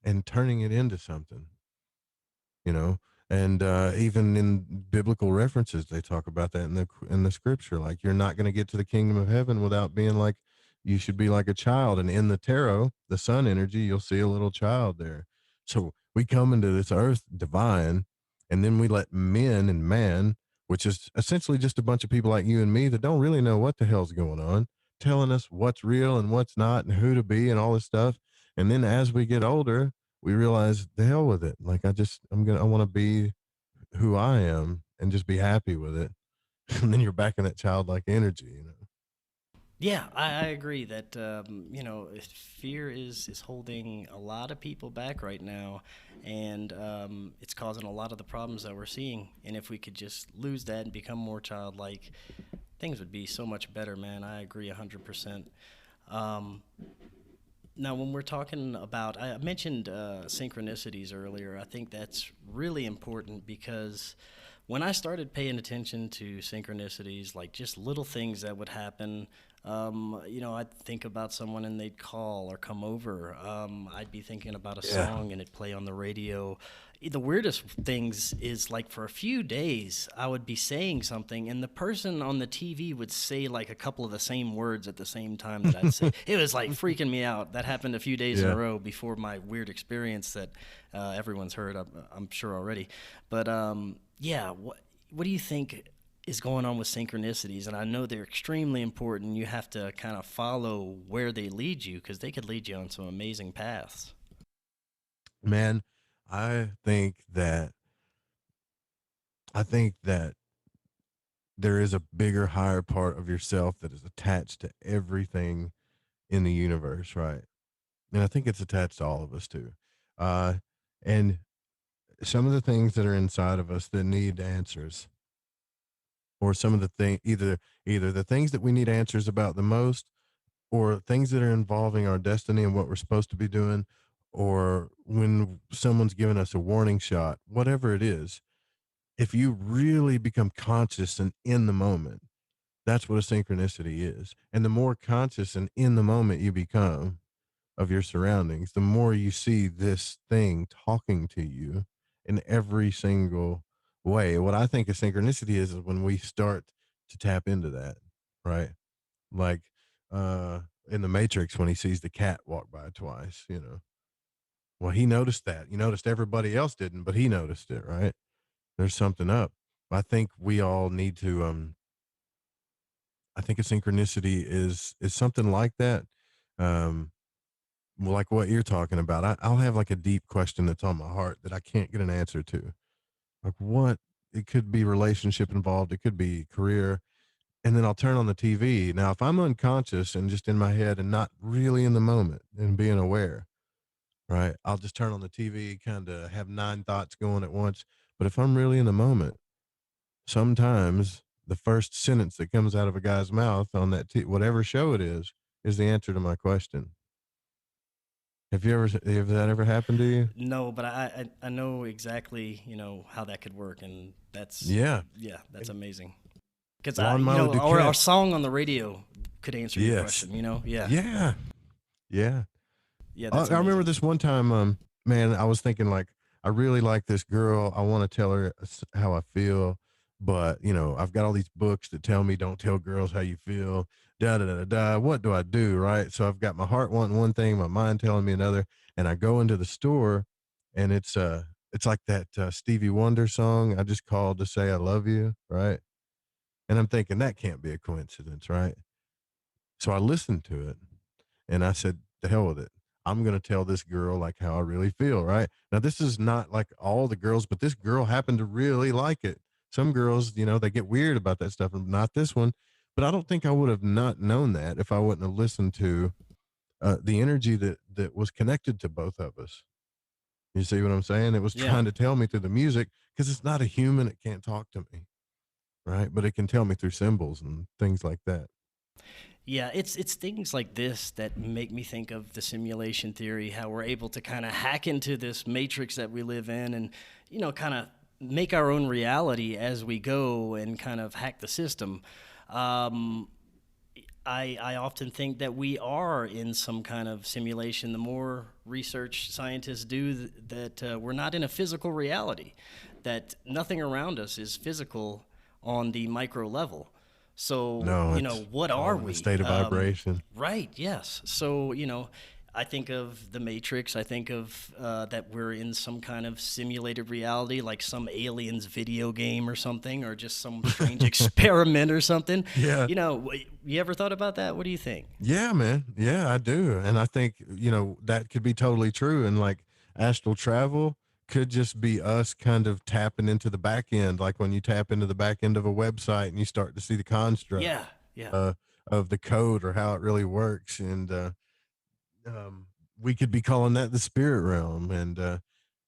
and turning it into something, you know. And even in biblical references, they talk about that in the scripture. Like, you're not going to get to the kingdom of heaven without being like, you should be like a child. And in the tarot, the sun energy, you'll see a little child there. So we come into this earth divine, and then we let men and man, which is essentially just a bunch of people like you and me that don't really know what the hell's going on, telling us what's real and what's not and who to be and all this stuff. And then as we get older, we realize the hell with it. Like, I want to be who I am and just be happy with it. And then you're back in that childlike energy. Yeah, I agree that fear is holding a lot of people back right now, and it's causing a lot of the problems that we're seeing. And if we could just lose that and become more childlike, things would be so much better, man. I agree 100%. Um, Now, when we're talking about, I mentioned synchronicities earlier. I think that's really important because when I started paying attention to synchronicities, like just little things that would happen, I'd think about someone and they'd call or come over. I'd be thinking about a Yeah. song and it'd play on the radio. The weirdest things is like for a few days, I would be saying something and the person on the TV would say like a couple of the same words at the same time that I'd say. It was like freaking me out. That happened a few days in a Yeah. row before my weird experience that everyone's heard, I'm sure already. But yeah, what do you think is going on with synchronicities, and I know they're extremely important. You have to kind of follow where they lead you because they could lead you on some amazing paths. Man, I think that I think that there is a bigger, higher part of yourself that is attached to everything in the universe, right? And I think it's attached to all of us too. Uh, and some of the things that are inside of us that need answers, or some of the thing, either the things that we need answers about the most, or things that are involving our destiny and what we're supposed to be doing, or when someone's giving us a warning shot, whatever it is. If you really become conscious and in the moment, that's what a synchronicity is. And the more conscious and in the moment you become of your surroundings, the more you see this thing talking to you in every single way. What I think a synchronicity is when we start to tap into that, right? Like uh in the Matrix when he sees the cat walk by twice, you know. Well, he noticed that. You noticed everybody else didn't, but he noticed it, right? There's something up. I think we all need to I think a synchronicity is something like that. Um like what you're talking about. I'll have like a deep question that's on my heart that I can't get an answer to. Like what it could be relationship involved, it could be career, and then I'll turn on the TV. Now, if I'm unconscious and just in my head and not really in the moment and being aware, right? I'll just turn on the TV, kind of have nine thoughts going at once. But if I'm really in the moment, sometimes the first sentence that comes out of a guy's mouth on that whatever show it is the answer to my question. Have that ever happened to you? No, but I know exactly, how that could work, and that's Yeah. yeah, that's And amazing. Because Juan Malo our Duquette. song on the radio could answer your Yes. question. Yeah, Yeah. Yeah. yeah, I that's I remember amazing. this one time, man, I was thinking like, I really like this girl. I want to tell her how I feel, but I've got all these books that tell me don't tell girls how you feel. Da da da da. Da. What do I do, right? So I've got my heart wanting one thing, my mind telling me another, and I go into the store, and it's like that Stevie Wonder song. I just called to say I love you, right? And I'm thinking that can't be a coincidence, right? So I listened to it and I said, the hell with it. I'm going to tell this girl like how I really feel, right? Now, this is not like all the girls, but this girl happened to really like it. Some girls, they get weird about that stuff, and not this one. But I don't think I would have not known that if I wouldn't have listened to the energy that was connected to both of us. You see what I'm saying? It was Yeah, trying to tell me through the music because it's not a human. It can't talk to me, right? But it can tell me through symbols and things like that. yeah, it's things like this that make me think of the simulation theory, how we're able to kind of hack into this matrix that we live in, and kind of make our own reality as we go, and kind of hack the system. Um, I often think that we are in some kind of simulation. The more research scientists do, that we're not in a physical reality, that nothing around us is physical on the micro level. So, No, it's what are all in a we? state of vibration. Right, yes. So, I think of the Matrix. I think of that we're in some kind of simulated reality, like some aliens video game or something, or just some strange experiment or something. Yeah. You ever thought about that? What do you think? Yeah, man. Yeah, I do. And I think, that could be totally true. And like astral travel could just be us kind of tapping into the back end, like when you tap into the back end of a website and you start to see the construct Yeah, yeah, uh, of the code or how it really works. And um, we could be calling that the spirit realm. And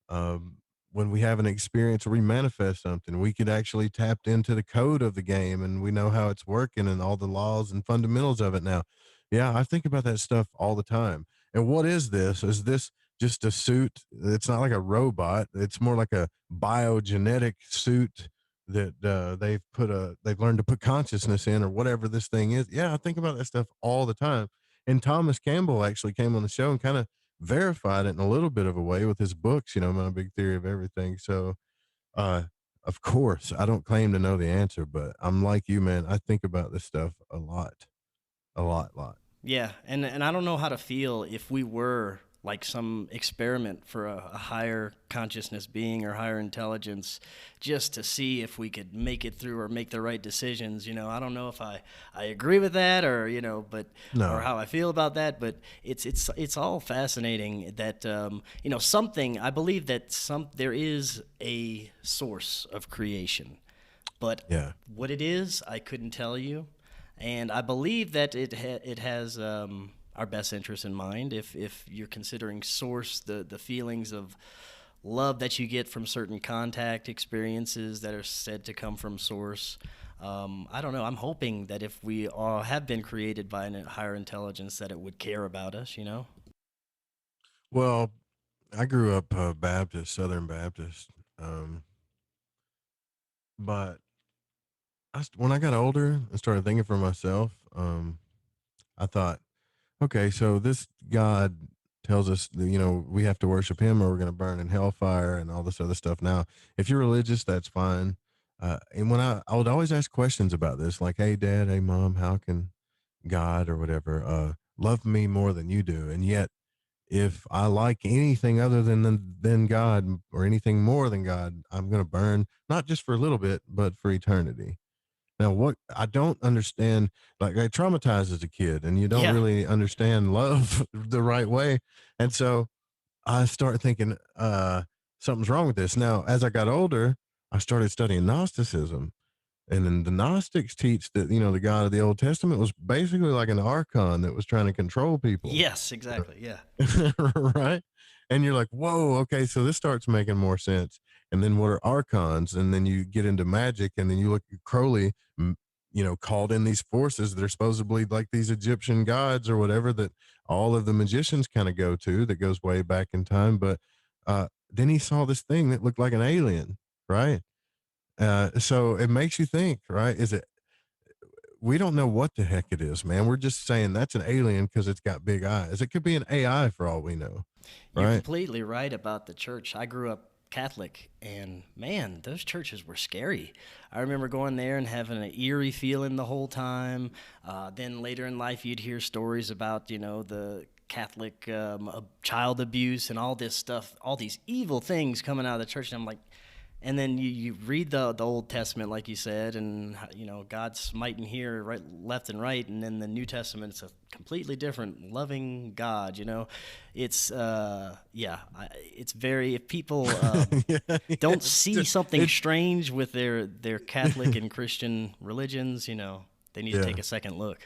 um, when we have an experience or we manifest something, we could actually tap into the code of the game and we know how it's working and all the laws and fundamentals of it now. Yeah, I think about that stuff all the time. And what is this? Is this just a suit? It's not like a robot. It's more like a biogenetic suit that they've learned to put consciousness in or whatever this thing is. Yeah, I think about that stuff all the time. And Thomas Campbell actually came on the show and kind of verified it in a little bit of a way with his books, My Big Theory of Everything. So, uh, of course, I don't claim to know the answer, but I'm like you, man. I think about this stuff a lot, a lot, lot. yeah. And I don't know how to feel if we were like some experiment for a higher consciousness being or higher intelligence, just to see if we could make it through or make the right decisions. I don't know if I agree with that, or but or No. how I feel about that, but it's all fascinating that something. I believe that there is a source of creation, but Yeah. what it is, I couldn't tell you. And I believe that it has our best interest in mind. If you're considering source, the feelings of love that you get from certain contact experiences that are said to come from source. I don't know. I'm hoping that if we all have been created by a higher intelligence, that it would care about us. Well, I grew up Baptist, Southern Baptist. Um, but when I got older and started thinking for myself, I thought, okay, so this God tells us that, we have to worship him or we're going to burn in hellfire and all this other stuff. Now, if you're religious, that's fine. And when I would always ask questions about this, like, hey, dad, hey, mom, how can God or whatever love me more than you do? And yet, if I like anything other than God or anything more than God, I'm going to burn, not just for a little bit, but for eternity. Now, what I don't understand, like I traumatized as a kid, and you don't Yeah. really understand love the right way. And so I start thinking, something's wrong with this. Now, as I got older, I started studying Gnosticism. And then the Gnostics teach that, the God of the Old Testament was basically like an archon that was trying to control people. Yes. Exactly. Yeah. Right? And you're like, whoa, okay, so this starts making more sense. And then what are archons? And then you get into magic, and then you look at Crowley, called in these forces that are supposedly like these Egyptian gods or whatever that all of the magicians kind of go to, that goes way back in time. But then he saw this thing that looked like an alien, right? So it makes you think, right? We don't know what the heck it is, man. We're just saying that's an alien because it's got big eyes. It could be an AI for all we know, You're right? completely right about the church. I grew up Catholic, and man, those churches were scary. I remember going there and having an eerie feeling the whole time. Then later in life, you'd hear stories about, the Catholic child abuse and all this stuff, all these evil things coming out of the church. And I'm like, and then you read the Old Testament, like you said, and God's smiting here, right, left, and right, and then the New Testament, it's a completely different, loving God. It's very, if people Yeah, don't it's see just, something it, strange with their Catholic and Christian religions, they need to yeah, take a second look.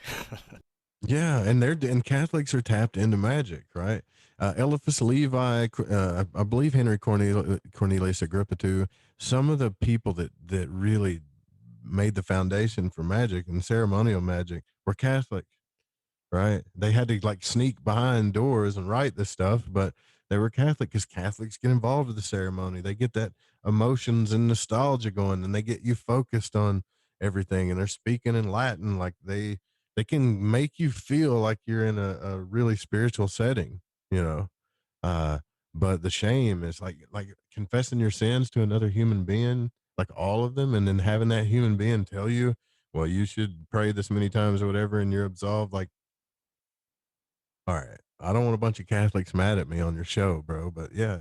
yeah, and Catholics are tapped into magic, right? Eliphas Levi, I believe Henry Cornelius Agrippa too. Some of the people that really made the foundation for magic and ceremonial magic were Catholic, right? They had to like sneak behind doors and write this stuff, but they were Catholic because Catholics get involved with the ceremony. They get that emotions and nostalgia going, and they get you focused on everything. And they're speaking in Latin, like they can make you feel like you're in a really spiritual setting, you know. Uh, but the shame is like confessing your sins to another human being, like all of them, and then having that human being tell you, well, you should pray this many times or whatever, and you're absolved. Like, all right. I don't want a bunch of Catholics mad at me on your show, bro. But yeah,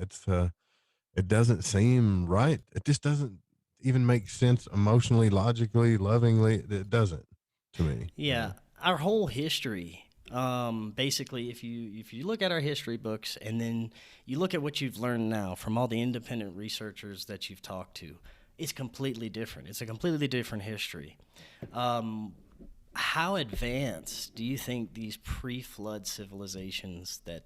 it doesn't seem right. It just doesn't even make sense emotionally, logically, lovingly. It doesn't to me, Yeah, our whole history. Basically, if you look at our history books and then you look at what you've learned now from all the independent researchers that you've talked to, it's completely different. It's a completely different history. Um, how advanced do you think these pre-flood civilizations that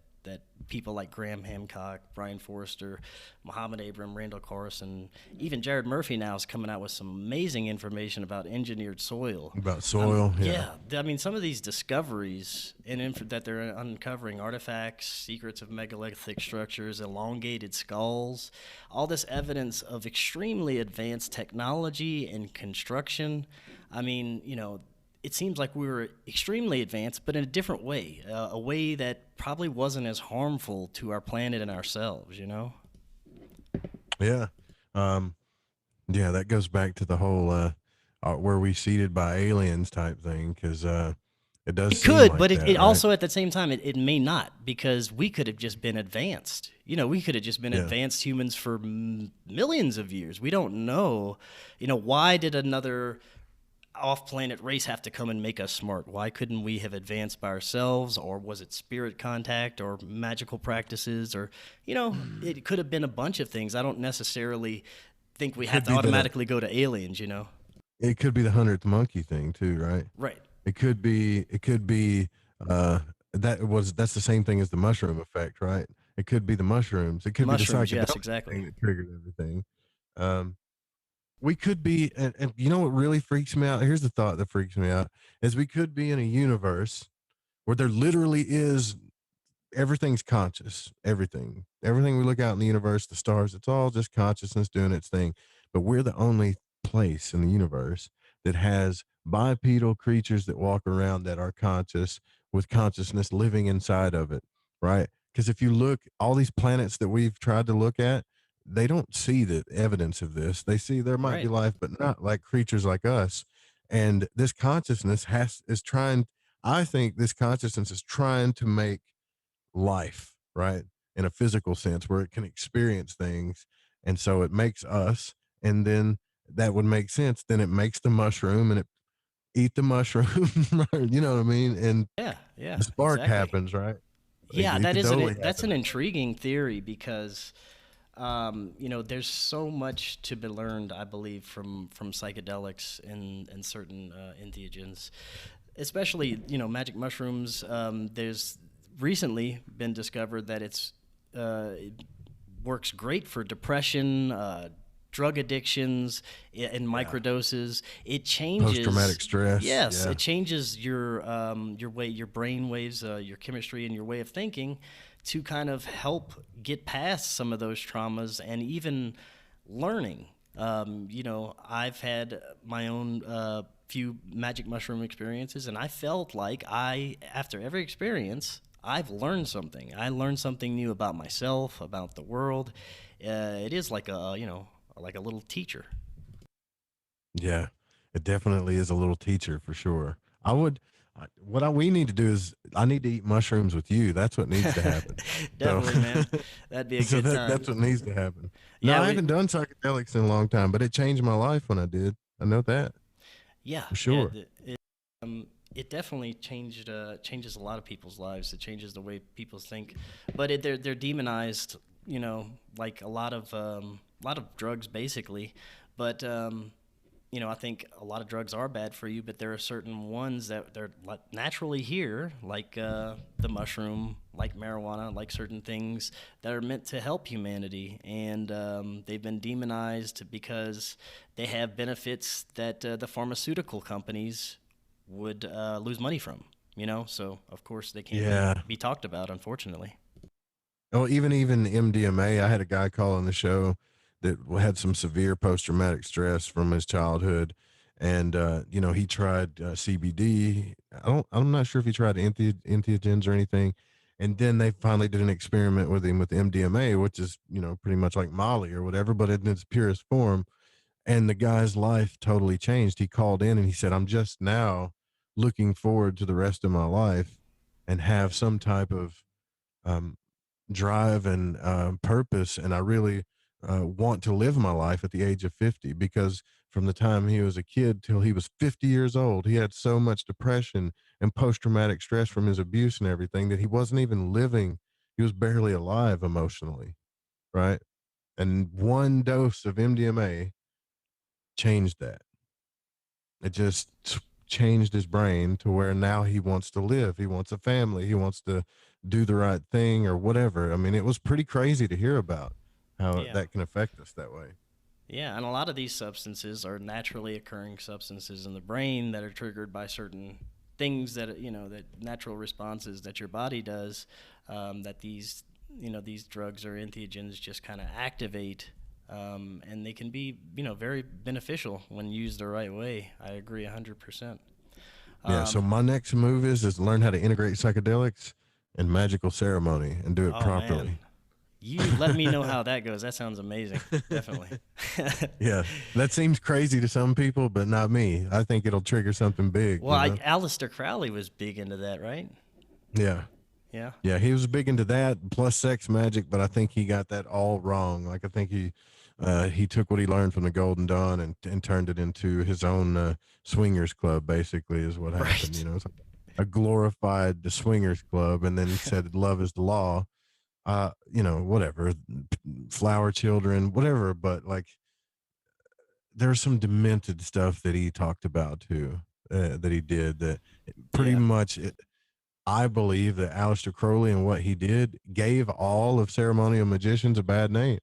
people like Graham Hancock, Brian Forrester, Muhammad Abram, Randall Carlson, even Jared Murphy now is coming out with some amazing information about engineered soil. about soil. Yeah. Yeah, I mean, some of these discoveries that they're uncovering artifacts, secrets of megalithic structures, elongated skulls, all this evidence of extremely advanced technology and construction. I mean, it seems like we were extremely advanced, but in a different way, a way that probably wasn't as harmful to our planet and ourselves. Yeah. Um, yeah, that goes back to the whole were we seeded by aliens type thing, because It does It seem could, like but that, it right? also at the same time it may not, because we could have just been advanced. We could have just been Yeah. advanced humans for millions of years. We don't know. Why did another off-planet race have to come and make us smart? Why couldn't we have advanced by ourselves? Or was it spirit contact or magical practices? Or it could have been a bunch of things. I don't necessarily think we It have could to be the automatically go to aliens. it could be the 100th monkey thing too, right? Right. It could be uh that's the same thing as the mushroom effect, right? It could be the mushrooms. It The could be the mushrooms, yes, psychedelic exactly. thing that triggered everything. Um we could be, and you know what really freaks me out? Here's the thought that freaks me out is we could be in a universe where there literally is everything's conscious. Everything we look out in the universe, the stars, it's all just consciousness doing its thing. But we're the only place in the universe that has bipedal creatures that walk around that are conscious, with consciousness living inside of it, right? Because if you look, all these planets that we've tried to look at, they don't see the evidence of this. They see there might be Right. life, but not like creatures like us. And this consciousness is trying, I think this consciousness is trying to make life, right? In a physical sense where it can experience things. And so it makes us, and then that would make sense. Then it makes the mushroom and it eat the mushroom, you know what I mean? And Yeah, yeah, the spark exactly. happens, right? Yeah, It could totally that's an happen. intriguing theory because there's so much to be learned, I believe, from psychedelics and certain entheogens, especially magic mushrooms. There's recently been discovered that it works great for depression, drug addictions in Yeah. microdoses. It Post changes. traumatic stress. Yes, Yeah. it changes your way, your brain waves, your chemistry, and your way of thinking to kind of help get past some of those traumas and even learning. I've had my own few magic mushroom experiences, and I felt like after every experience, I've learned something. I learned something new about myself, about the world. It is like like a little teacher. Yeah. It definitely is a little teacher for sure. I would, we need to do is I need to eat mushrooms with you. That's what needs to happen. So, Definitely, man. That'd be a so good time. that's what needs to happen. No, Yeah, I we haven't done psychedelics in a long time, but it changed my life when I did. I know that Yeah, for yeah. sure. It definitely changes a lot of people's lives. It changes the way people think, but they're demonized. Like a lot of drugs, basically. But I think a lot of drugs are bad for you, but there are certain ones that they're naturally here, like the mushroom, like marijuana, like certain things that are meant to help humanity, and they've been demonized because they have benefits that the pharmaceutical companies would lose money from. So of course they can't be Yeah. be talked about, unfortunately. Oh, even MDMA. I had a guy call on the show that had some severe post traumatic stress from his childhood, and he tried CBD. I'm not sure if he tried entheogens or anything. And then they finally did an experiment with him with MDMA, which is pretty much like Molly or whatever, but in its purest form. And the guy's life totally changed. He called in and he said, "I'm just now looking forward to the rest of my life and have Right. some type of um, drive and purpose, and I really want to live my life at the age of 50, because from the time he was a kid till he was 50 years old, he had so much depression and post-traumatic stress from his abuse and everything that he wasn't even living. He was barely alive emotionally, right? And one dose of MDMA changed that. It just changed his brain to where now he wants to live. He wants a family. He wants to do the right thing or whatever. I mean, it was pretty crazy to hear about how Yeah. that can affect us that way. Yeah, and a lot of these substances are naturally occurring substances in the brain that are triggered by certain things that natural responses that your body does, that these drugs or entheogens just kind of activate, and they can be very beneficial when used the right way. I agree 100%. Yeah. So Um, my next move is learn how to integrate psychedelics and magical ceremony and do it oh man, properly. You let me know how that goes. That sounds amazing. Definitely. Yeah, that seems crazy to some people, but not me. I think it'll trigger something big, Well, you know? Aleister Crowley was big into that, right? Yeah. Yeah. Yeah, he was big into that plus sex magic, but I think he got that all wrong. Like I think he took what he learned from the Golden Dawn and turned it into his own swingers club. Basically, is what happened. You Right. know, it's like a glorified swingers club, and then he said love is the law. You know, whatever, flower children, whatever. But like, there's some demented stuff that he talked about too. That he did that pretty Yeah, much I believe that Aleister Crowley and what he did gave all of ceremonial magicians a bad name.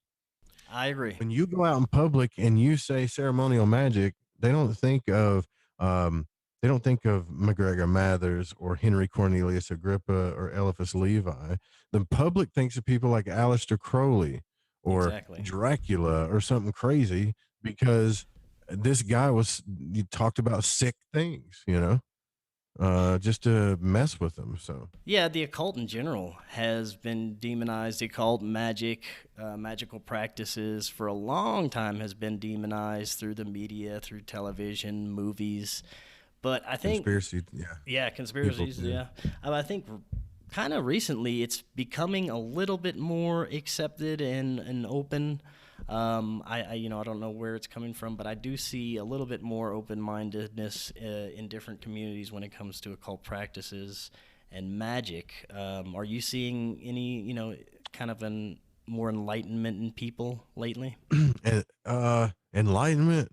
I agree. When you go out in public and you say ceremonial magic, they don't think of um, McGregor Mathers or Henry Cornelius Agrippa or Eliphas Levi. The public thinks of people like Aleister Crowley or Exactly. Dracula or something crazy because this guy was you talked about sick things, you know, just to mess with them. So Yeah, the occult in general has been demonized. The occult magic, magical practices for a long time has been demonized through the media, through television, movies. But I think, conspiracy, yeah, yeah, people conspiracies, too. yeah. I think kind of recently it's becoming a little bit more accepted and open. I don't know where it's coming from, but I do see a little bit more open-mindedness in different communities when it comes to occult practices and magic. Are you seeing any, kind of an more enlightenment in people lately? And enlightenment.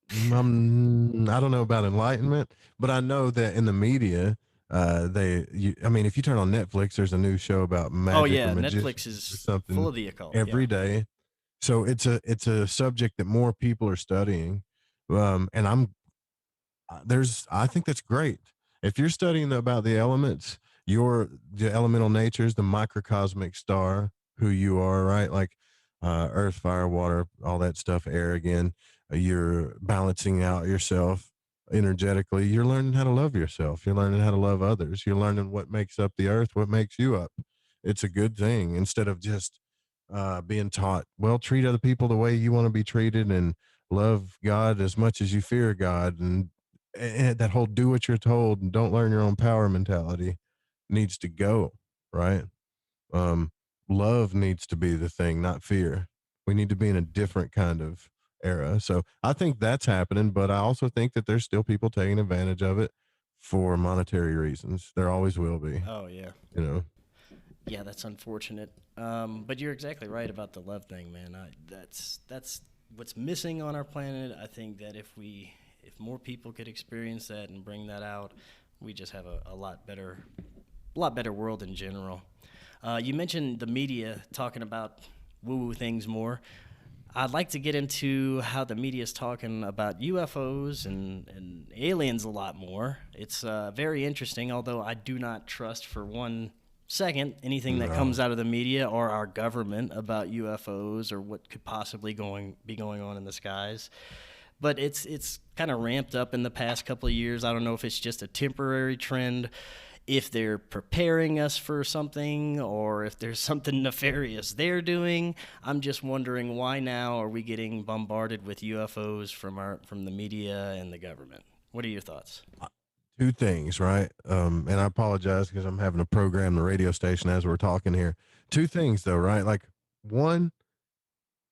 I don't know about enlightenment, but I know that in the media, I mean, if you turn on Netflix, there's a new show about Oh magic or yeah, Netflix magicians or is full something of the occult. Yeah. every day. So it's a subject that more people are studying, and I think that's great. If you're studying about the elements, the elemental natures, the microcosmic star, who you are, right? Like earth, fire, water, all that stuff, air again. You're balancing out yourself energetically. You're learning how to love yourself. You're learning how to love others. You're learning what makes up the earth, what makes you up. It's a good thing instead of just being taught, well, treat other people the way you want to be treated and love God as much as you fear God. And that whole do what you're told and don't learn your own power mentality needs to go, right? Um, Love needs to be the thing, not fear. We need to be in a different kind of era. So I think that's happening, but I also think that there's still people taking advantage of it for monetary reasons. There always will be, Oh yeah. you know. Yeah, that's unfortunate. But you're exactly right about the love thing, man. That's what's missing on our planet. I think that if more people could experience that and bring that out, we just have a lot better world in general. You mentioned the media talking about woo-woo things more. I'd like to get into how the media is talking about UFOs and aliens a lot more. It's very interesting, although I do not trust for one second anything that No. comes out of the media or our government about UFOs or what could possibly be going on in the skies. But it's kind of ramped up in the past couple of years. I don't know if it's just a temporary trend, if they're preparing us for something, or if there's something nefarious they're doing. I'm just wondering, why now are we getting bombarded with UFOs from the media and the government? What are your thoughts? Two things, right? And I apologize because I'm having to program the radio station as we're talking here. Two things, though, right? Like, one,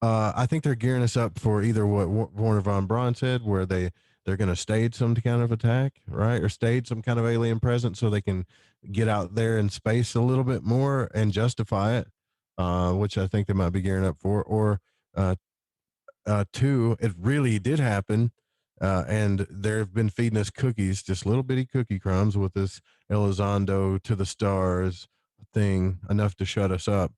I think they're gearing us up for either what Warner von Braun said, where they're going to stage some kind of attack, right, or stage some kind of alien presence so they can get out there in space a little bit more and justify it, which I think they might be gearing up for. Or uh, two, it really did happen, and they've been feeding us cookies, just little bitty cookie crumbs, with this Elizondo to the stars thing, enough to shut us up.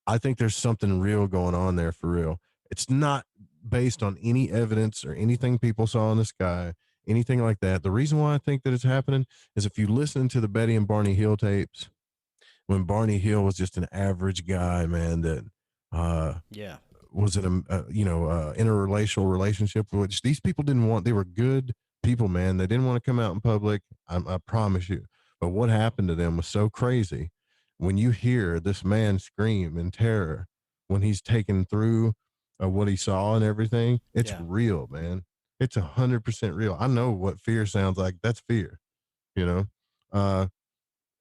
I think there's something real going on there for real. It's not based on any evidence or anything people saw in the sky, anything like that. The reason why I think that it's happening is if you listen to the Betty and Barney Hill tapes, when Barney Hill was just an average guy, man, that uh, Yeah. was in a interrelational relationship, which these people didn't want. They were good people, man. They didn't want to come out in public. I promise you. But what happened to them was so crazy when you hear this man scream in terror when he's taken through what he saw and everything, it's Yeah. real, man. It's 100% real. I know what fear sounds like. That's fear, you know. Uh,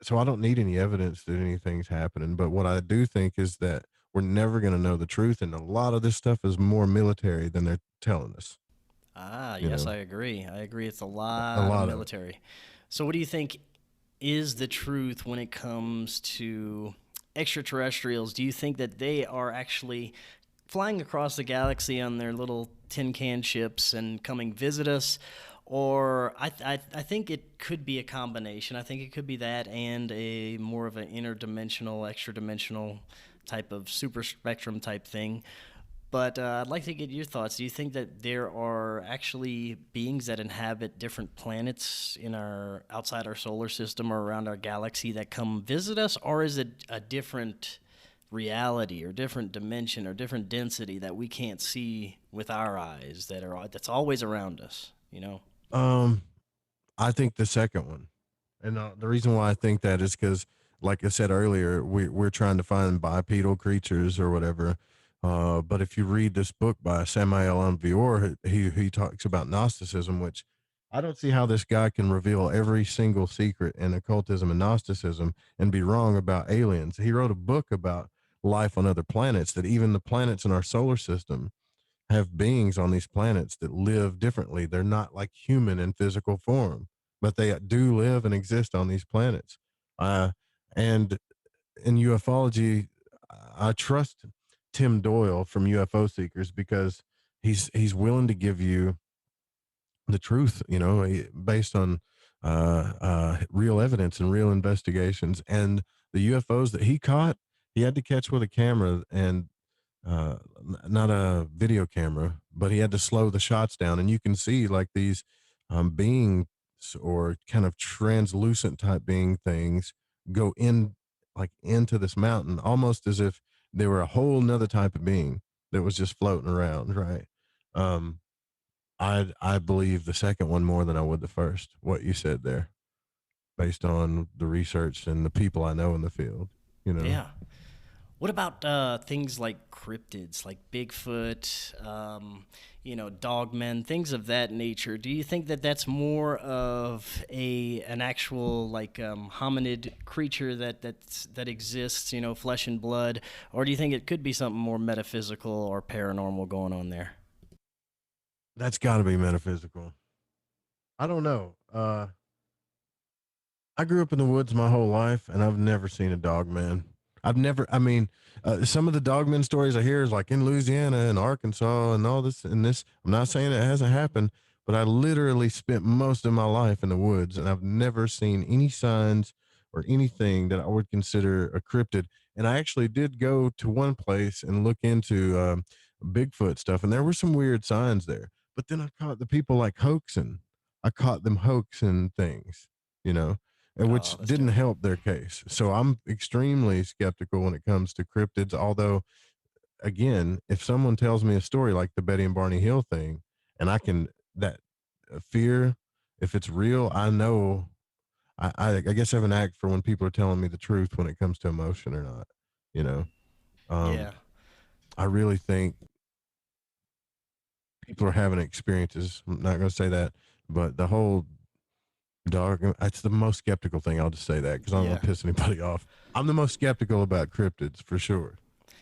so I don't need any evidence that anything's happening. But what I do think is that we're never going to know the truth, and a lot of this stuff is more military than they're telling us. Ah, You yes, know, I agree. I agree. It's a a lot of lot of it. military. So, what do you think is the truth when it comes to extraterrestrials? Do you think that they are actually flying across the galaxy on their little tin can ships and coming visit us? Or I think it could be a combination. I think it could be that and a more of an interdimensional, extra dimensional type of super spectrum type thing. But I'd like to get your thoughts. Do you think that there are actually beings that inhabit different planets in our outside our solar system or around our galaxy that come visit us, or is it a different reality or different dimension or different density that we can't see with our eyes that's always around us? You know? Um, I think the second one. And the reason why I think that is because, like I said earlier, we're trying to find bipedal creatures or whatever. But if you read this book by Samael Aun-Weor, he talks about Gnosticism, which I don't see how this guy can reveal every single secret in occultism and Gnosticism and be wrong about aliens. He wrote a book about life on other planets, that even the planets in our solar system have beings on these planets that live differently. They're not like human in physical form, but they do live and exist on these planets. And in ufology, I trust Tim Doyle from UFO Seekers because he's willing to give you the truth, based on real evidence and real investigations. And the UFOs that he caught, he had to catch with a camera and not a video camera, but he had to slow the shots down, and you can see like these beings or kind of translucent type being things go in like into this mountain, almost as if they were a whole nother type of being that was just floating around, right? Um, I believe the second one more than I would the first. What you said there, based on the research and the people I know in the field, you know. Yeah. What about things like cryptids, like Bigfoot, dogmen, things of that nature? Do you think that that's more of an actual like hominid creature that exists, flesh and blood, or do you think it could be something more metaphysical or paranormal going on there? That's got to be metaphysical. I don't know. I grew up in the woods my whole life, and I've never seen a dog man. I've never. I mean, some of the dogman stories I hear is like in Louisiana and Arkansas and all this and this. I'm not saying it hasn't happened, but I literally spent most of my life in the woods, and I've never seen any signs or anything that I would consider a cryptid. And I actually did go to one place and look into Bigfoot stuff, and there were some weird signs there. But then I caught the people like hoaxing. I caught them hoaxing things, you know, and Oh, which that's didn't terrible. help their case. So I'm extremely skeptical when it comes to cryptids. Although, again, if someone tells me a story like the Betty and Barney Hill thing, and I can that fear, if it's real, I know. I guess I have an act for when people are telling me the truth when it comes to emotion or not. You know, um, Yeah, I really think people are having experiences. I'm not going to say that, but the whole dog, it's the most skeptical thing. I'll just say that because I don't want yeah. to piss anybody off. I'm the most skeptical about cryptids for sure.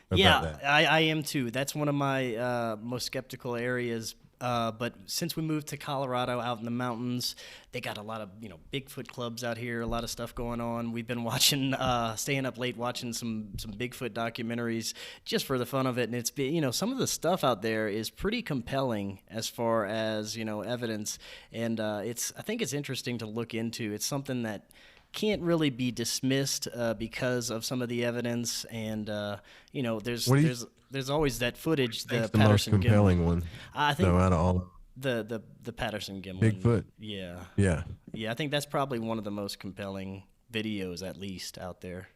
About Yeah, that. I am too. That's one of my most skeptical areas. But since we moved to Colorado out in the mountains, they got a lot of, Bigfoot clubs out here, a lot of stuff going on. We've been watching, staying up late watching some Bigfoot documentaries just for the fun of it. And it's been, some of the stuff out there is pretty compelling as far as, evidence. And I think it's interesting to look into. It's something that can't really be dismissed because of some of the evidence, and there's What do you there's always that footage, think's the the most Patterson Gimlin. compelling one, I think though, out of all? the Patterson Gimlin, Bigfoot? yeah, Yeah. yeah. I think that's probably one of the most compelling videos, at least out there.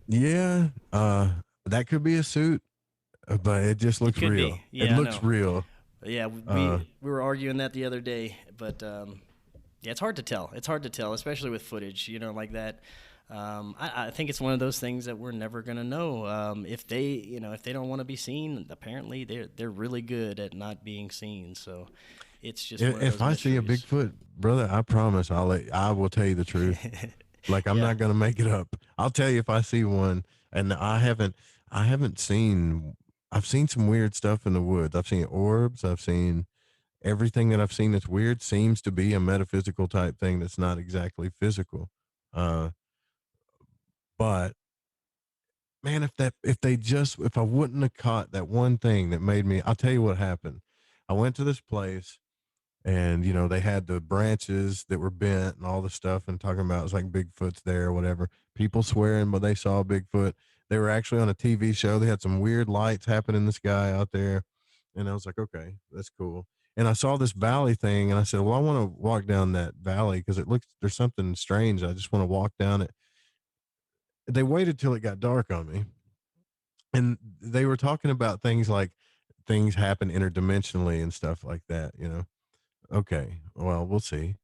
Yeah. That could be a suit, but it just It looks could be, real. It yeah, I looks know. real. Yeah, Uh, we were arguing that the other day, but yeah, it's hard to tell. It's hard to tell, especially with footage, like that. I think it's one of those things that we're never gonna know. If they, if they don't want to be seen, apparently they're really good at not being seen. So it's just one of If those I see a mysteries. Bigfoot, brother, I promise I will tell you the truth. Like I'm Yeah. not gonna make it up. I'll tell you if I see one, and I haven't seen. I've seen some weird stuff in the woods. I've seen orbs. I've seen everything that I've seen that's weird seems to be a metaphysical type thing that's not exactly physical. Uh, but man, if I wouldn't have caught that one thing that made me, I'll tell you what happened. I went to this place and they had the branches that were bent and all the stuff and talking about it's like Bigfoot's there or whatever. People swearing, but they saw Bigfoot. They were actually on a TV show. They had some weird lights happening in the sky out there, and I was like, okay, that's cool. And I saw this valley thing, and I said, well, I want to walk down that valley because it looks there's something strange. I just want to walk down it. They waited till it got dark on me, and they were talking about things like things happen interdimensionally and stuff like that. Okay, well, we'll see.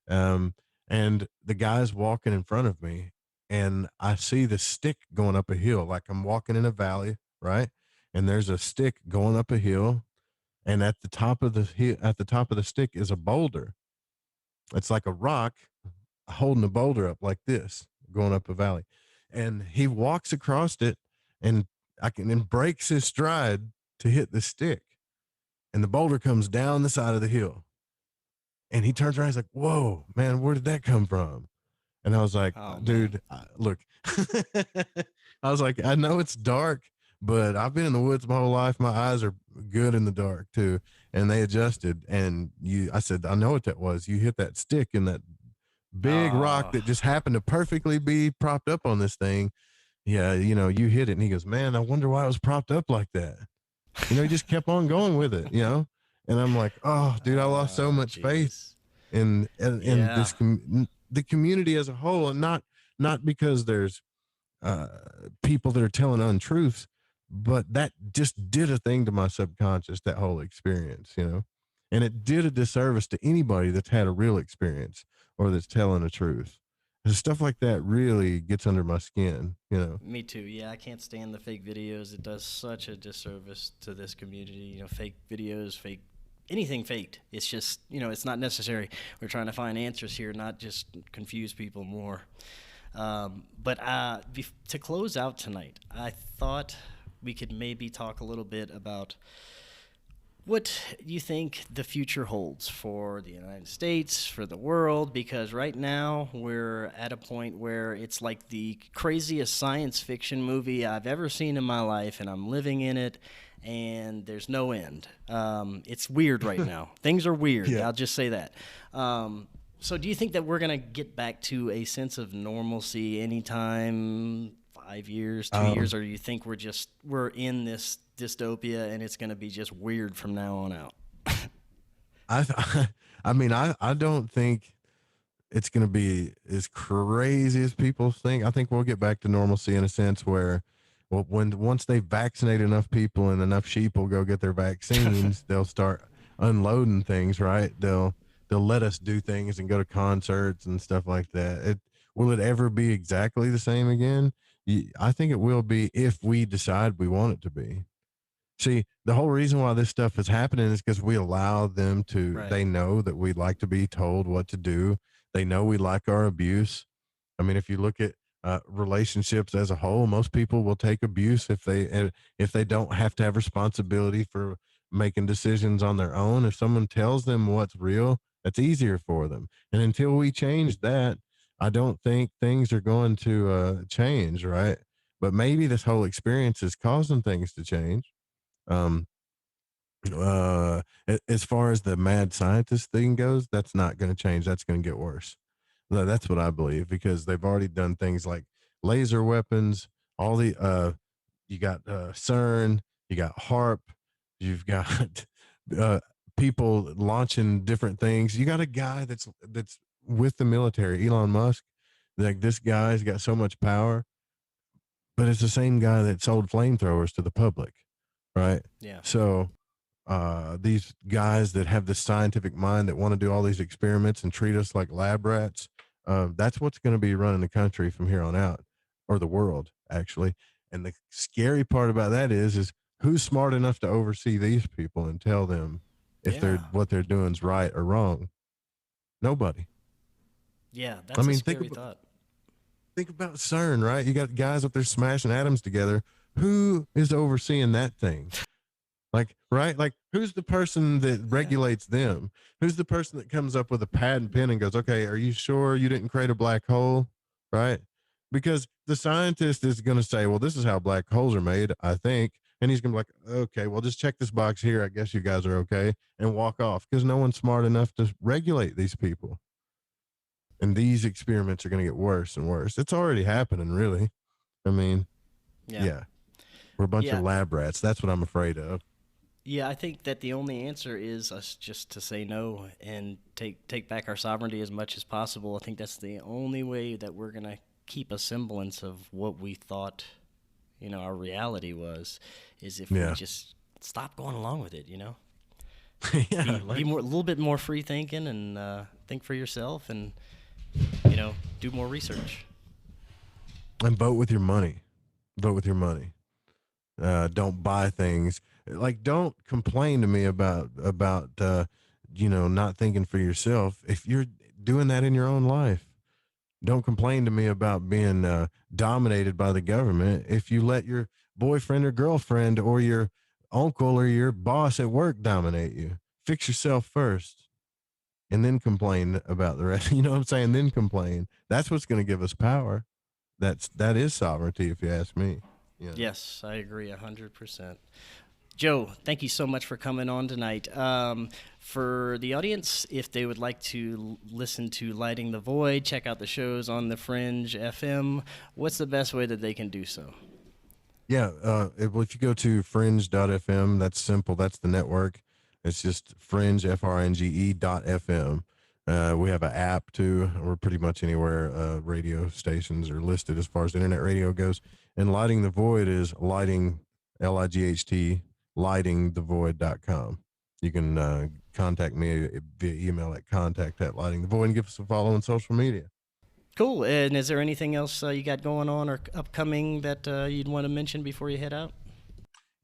Um, and the guy's walking in front of me, and I see the stick going up a hill, like I'm walking in a valley, right? And there's a stick going up a hill, and at the top of the stick is a boulder. It's like a rock holding a boulder up like this, going up a valley. And he walks across it, and and breaks his stride to hit the stick, and the boulder comes down the side of the hill. And he turns around, he's like, "Whoa, man, where did that come from?" And I was like, Oh man. dude, look, I was like, I know it's dark, but I've been in the woods my whole life. My eyes are good in the dark too. And they adjusted. And I said, I know what that was. You hit that stick in that big rock Oh. that just happened to perfectly be propped up on this thing. Yeah, you hit it. And he goes, man, I wonder why it was propped up like that. He just kept on going with it. And I'm like, oh, dude, I lost so Oh, much faith jeez. in Yeah. the community as a whole, and not because there's uh, people that are telling untruths, but that just did a thing to my subconscious. That whole experience. And it did a disservice to anybody that's had a real experience or that's telling the truth. And stuff like that really gets under my skin. Me too. Yeah, I can't stand the fake videos. It does such a disservice to this community. Fake videos, fake anything faked. It's just, it's not necessary. We're trying to find answers here, not just confuse people more. But to close out tonight, I thought we could maybe talk a little bit about what you think the future holds for the United States, for the world, because right now we're at a point where it's like the craziest science fiction movie I've ever seen in my life, and I'm living in it, and there's no end. It's weird right now. Things are weird. Yeah. I'll just say that. So, do you think that we're going to get back to a sense of normalcy anytime 5 years, 2 years, Um, or do you think we're in this dystopia and it's going to be just weird from now on out? I mean, I don't think it's going to be as crazy as people think. I think we'll get back to normalcy in a sense where, well, once they vaccinate enough people and enough sheep will go get their vaccines, they'll start unloading things, right? They'll let us do things and go to concerts and stuff like that. Will it ever be exactly the same again? I think it will be if we decide we want it to be. See, the whole reason why this stuff is happening is because we allow them to, Right. they know that we like to be told what to do. They know we like our abuse. I mean, if you look at relationships as a whole, most people will take abuse if they don't have to have responsibility for making decisions on their own. If someone tells them what's real, that's easier for them. And until we change that, I don't think things are going to change, right? But maybe this whole experience is causing things to change. Um, as far as the mad scientist thing goes, that's not going to change. That's going to get worse. That's what I believe because they've already done things like laser weapons. All the you got CERN, you got HARP, you've got uh, people launching different things. You got a guy that's with the military, Elon Musk. Like this guy's got so much power, but it's the same guy that sold flamethrowers to the public, right? Yeah. So these guys that have this scientific mind that want to do all these experiments and treat us like lab rats, That's what's going to be running the country from here on out, or the world, actually. And the scary part about that is who's smart enough to oversee these people and tell them if they're Yeah. what they're doing is right or wrong? Nobody. Yeah, I that's a mean, scary thought. think about CERN, right? You got guys up there smashing atoms together. Who is overseeing that thing? Like, right? Like, who's the person that Yeah. regulates them? Who's the person that comes up with a pad and pen and goes, okay, are you sure you didn't create a black hole? Right? Because the scientist is going to say, well, this is how black holes are made, I think. And he's going to be like, okay, well, just check this box here. I guess you guys are okay. And walk off because no one's smart enough to regulate these people. And these experiments are going to get worse and worse. It's already happening, really. I mean, Yeah. yeah, we're a bunch of Yeah. lab rats. That's what I'm afraid of. Yeah, I think that the only answer is us just to say no and take back our sovereignty as much as possible. I think that's the only way that we're gonna keep a semblance of what we thought, our reality was, is if we Yeah. just stop going along with it. Yeah. Be Like, more a little bit more free thinking and think for yourself and do more research. and vote with your money. Vote with your money. Don't buy things. Like, don't complain to me about not thinking for yourself. If you're doing that in your own life, don't complain to me about being dominated by the government. If you let your boyfriend or girlfriend or your uncle or your boss at work dominate you, fix yourself first and then complain about the rest. You know what I'm saying? Then complain. That's what's going to give us power. That is sovereignty, if you ask me. You know. Yes, I agree 100%. Joe, thank you so much for coming on tonight. For the audience, if they would like to listen to Lighting the Void, check out the shows on the Fringe FM, what's the best way that they can do so? Yeah, if you go to fringe.fm, that's simple. That's the network. It's just fringe, FRNGE.fm. We have an app too. We're pretty much anywhere radio stations are listed as far as internet radio goes. And Lighting the Void is lighting, LIGHT, lightingthevoid.com. You can contact me via email at contact@lightingthevoid and give us a follow on social media. Cool. And is there anything else you got going on or upcoming that you'd want to mention before you head out?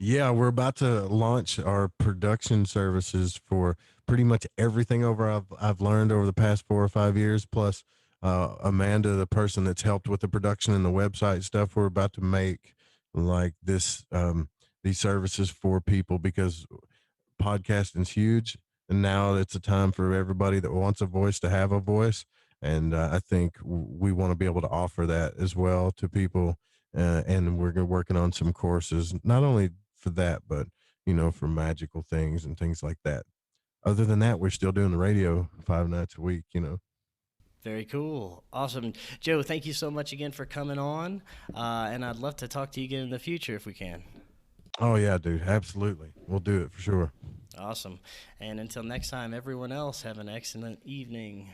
Yeah, we're about to launch our production services for pretty much everything I've learned over the past 4 or 5 years. Plus, Amanda, the person that's helped with the production and the website stuff, we're about to make like these services for people because podcasting's huge, and now it's a time for everybody that wants a voice to have a voice. And I think we want to be able to offer that as well to people. And we're working on some courses, not only for that, but for magical things and things like that. Other than that, we're still doing the radio 5 nights a week. Very cool. Awesome. Joe, thank you so much again for coming on. And I'd love to talk to you again in the future if we can. Oh yeah, dude, absolutely. We'll do it for sure. Awesome. And until next time, everyone else, have an excellent evening.